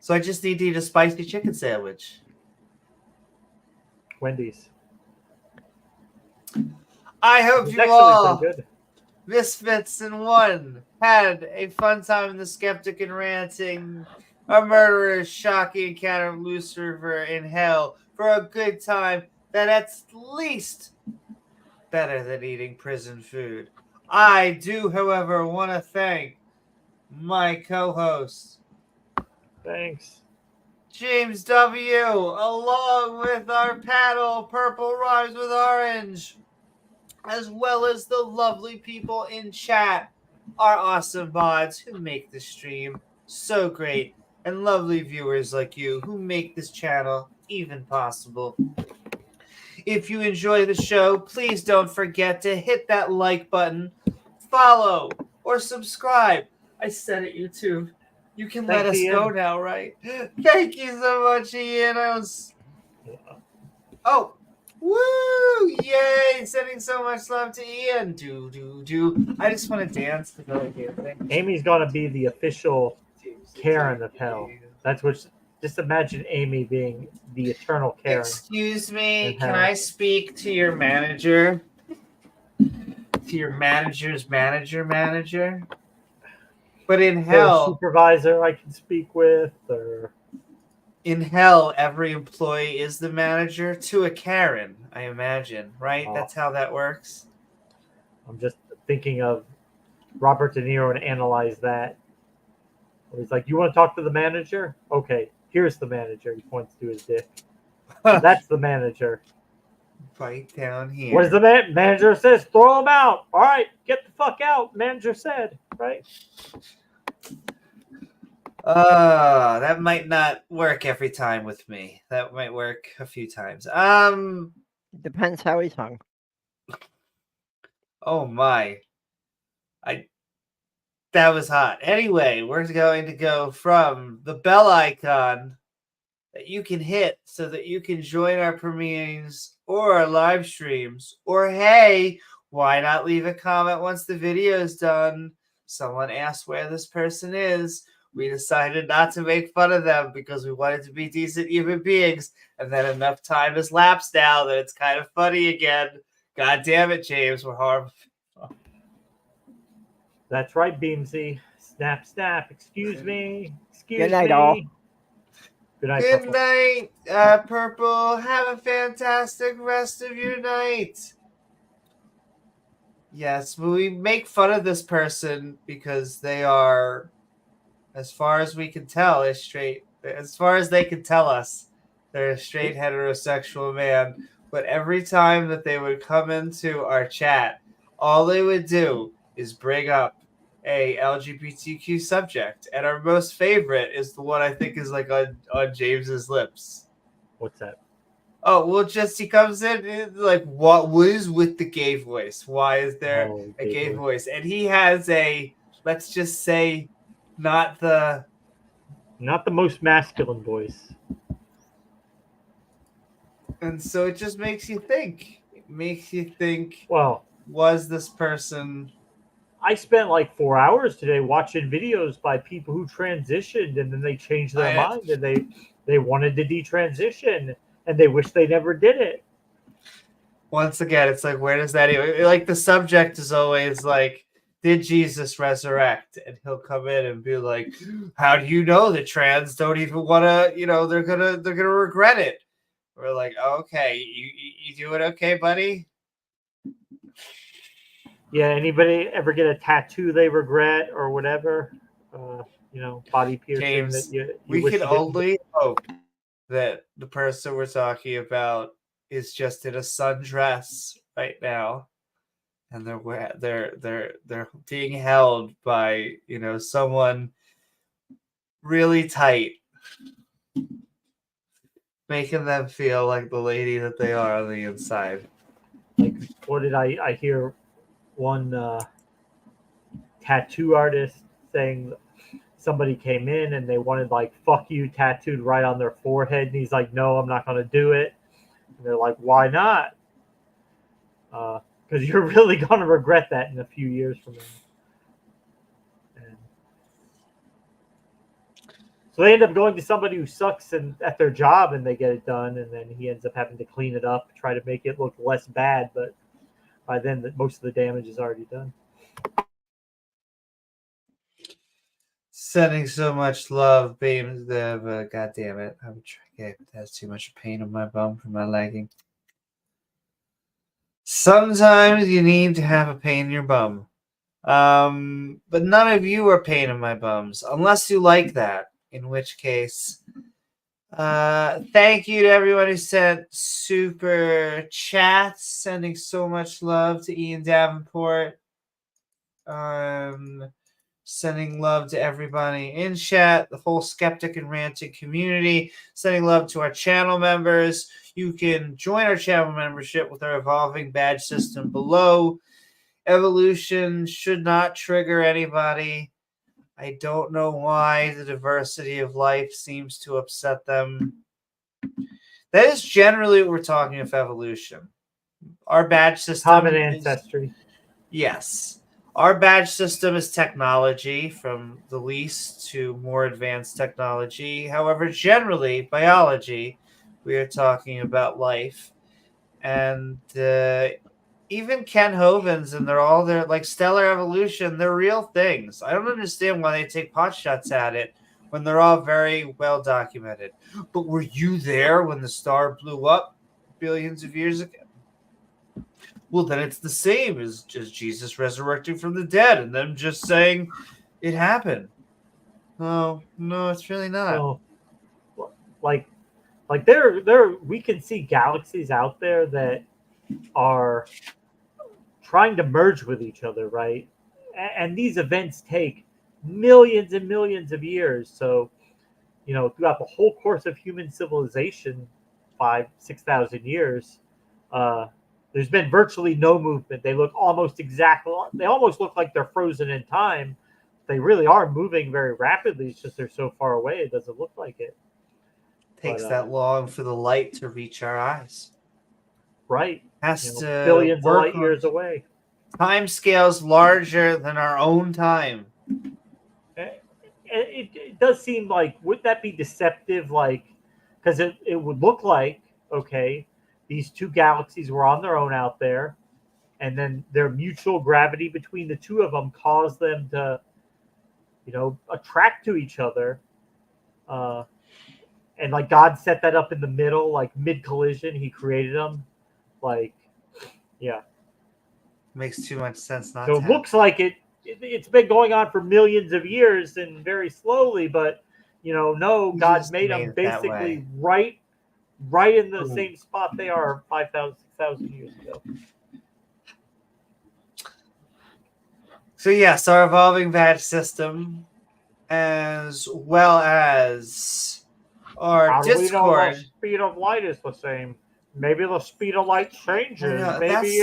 So I just need to eat a spicy chicken sandwich. Wendy's. I hope you all, misfits in one, had a fun time in the Skeptic and Ranting, a murderer's shocking encounter of Lucifer in Hell, for a good time that at least better than eating prison food. I do, however, want to thank my co-host. Thanks. James W., along with our panel, Purple Rhymes with Orange, as well as the lovely people in chat, our awesome mods who make the stream so great, and lovely viewers like you who make this channel even possible. If you enjoy the show, please don't forget to hit that like button, follow, or subscribe. I said it, YouTube. You can let us go now, right? Thank you so much, Ian. Oh, woo! Yay! Sending so much love to Ian. Do. I just want to dance to the dancing. Amy's gonna be the official Karen of Hell. That's what. Just imagine Amy being the eternal Karen. Excuse me, can I speak to your manager? To your manager's manager? But in Is there a hell, supervisor I can speak with, or every employee is the manager to a Karen, I imagine, right? Oh. That's how that works. I'm just thinking of Robert De Niro and analyze that. He's like, "You want to talk to the manager? Okay, here's the manager." He points to his dick. That's the manager. Right down here. What does the manager says? Throw him out. All right, get the fuck out. Manager said, right? That might not work every time with me. That might work a few times. Depends how he's hung. Oh my. That was hot. Anyway, we're going to go from the bell icon that you can hit so that you can join our premieres or our live streams. Or hey, why not leave a comment once the video is done? Someone asked where this person is. We decided not to make fun of them because we wanted to be decent human beings. And then enough time has lapsed now that it's kind of funny again. God damn it, James. We're horrible. That's right, Beamsy. Snap, snap. Excuse me. Excuse Good night, me. all. Good night, Good Purple. night, Purple. Have a fantastic rest of your night. Yes, but we make fun of this person because they are, as far as we can tell, a straight. As far as they can tell us, they're a straight heterosexual man. But every time that they would come into our chat, all they would do is bring up a LGBTQ subject, and our most favorite is the one I think is like on James's lips. What's that? Oh, well, just he comes in like, what is with the gay voice? Why is there a gay voice? And he has a, let's just say, not the most masculine voice. And so it just makes you think. It makes you think, well, was this person... I spent like 4 hours today watching videos by people who transitioned and then they changed their mind and they wanted to detransition and they wish they never did it. Once again, it's like, where does that even... Like, the subject is always like, did Jesus resurrect? And he'll come in and be like, how do you know that trans don't even want to, they're gonna regret it? We're like, okay, you doing okay, buddy? Yeah, anybody ever get a tattoo they regret or whatever? Body piercing. James, that you we wish can you didn't. only hope that the person we're talking about is just in a sundress right now, and they're being held by someone really tight, making them feel like the lady that they are on the inside. Like, what did I hear? One tattoo artist saying somebody came in and they wanted like "fuck you" tattooed right on their forehead, and he's like, "No, I'm not going to do it." And they're like, "Why not?" Because you're really going to regret that in a few years from now. And so they end up going to somebody who sucks at their job, and they get it done, and then he ends up having to clean it up, try to make it look less bad, but by then most of the damage is already done. Sending so much love, Beams. God damn it! I'm trying. That's too much pain on my bum from my legging. Sometimes you need to have a pain in your bum. But none of you are pain in my bums, unless you like that. In which case, thank you to everyone who sent super chats. Sending so much love to Ian Davenport. Sending love to everybody in chat, the whole Skeptic and Ranting community. Sending love to our channel members. You can join our channel membership with our evolving badge system below. Evolution should not trigger anybody. I don't know why the diversity of life seems to upset them. That is generally what we're talking of evolution. Our badge system... Common ancestry. Yes. Our badge system is technology, from the least to more advanced technology. However, generally, biology, we are talking about life. And even Ken Hovens, and they're all there, like stellar evolution. They're real things. I don't understand why they take pot shots at it when they're all very well documented. But were you there when the star blew up billions of years ago? Well, then it's the same as just Jesus resurrecting from the dead and them just saying it happened. No, it's really not. So, like there we can see galaxies out there that are trying to merge with each other, right? And these events take millions and millions of years. So, throughout the whole course of human civilization, 5,000-6,000 years, there's been virtually no movement. They look almost look like they're frozen in time. They really are moving very rapidly. It's just they're so far away, it doesn't look like it. Takes that long for the light to reach our eyes. Right. Has to billions of light years away. Time scales larger than our own time. It does seem like, would that be deceptive? Like, because it would look like, okay, these two galaxies were on their own out there, and then their mutual gravity between the two of them caused them to, attract to each other. And like God set that up in the middle, like mid collision, he created them. Like, yeah. Makes too much sense not so to. It looks like it's been going on for millions of years and very slowly, but no, God made them basically right in the same spot they are 5,000, 6,000 years ago. So yes, our evolving badge system, as well as our Discord. We know the speed of light is the same. Maybe the speed of light changes. Maybe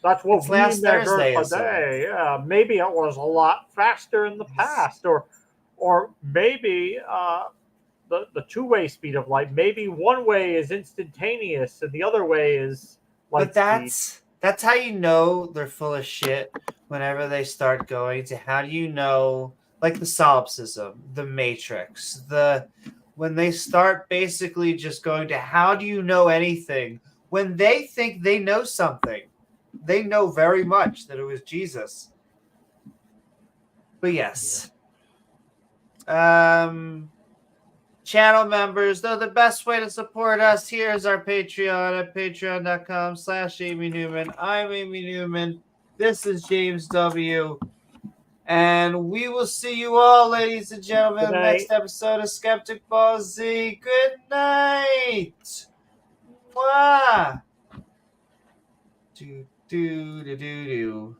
that's what we measure today. Yeah, maybe it was a lot faster in the past, or maybe the two-way speed of light. Maybe one way is instantaneous and the other way is light speed. That's how you know they're full of shit whenever they start going to how do you know, like the solipsism, the matrix, when they start basically just going to how do you know anything when they think they know something. They know very much that it was Jesus. But yes. Channel members, though, the best way to support us here is our Patreon at patreon.com/Amy Newman. I'm Amy Newman. This is James W. And we will see you all, ladies and gentlemen, in the next episode of Skeptic Ball Z. Good night. Mwah. Do.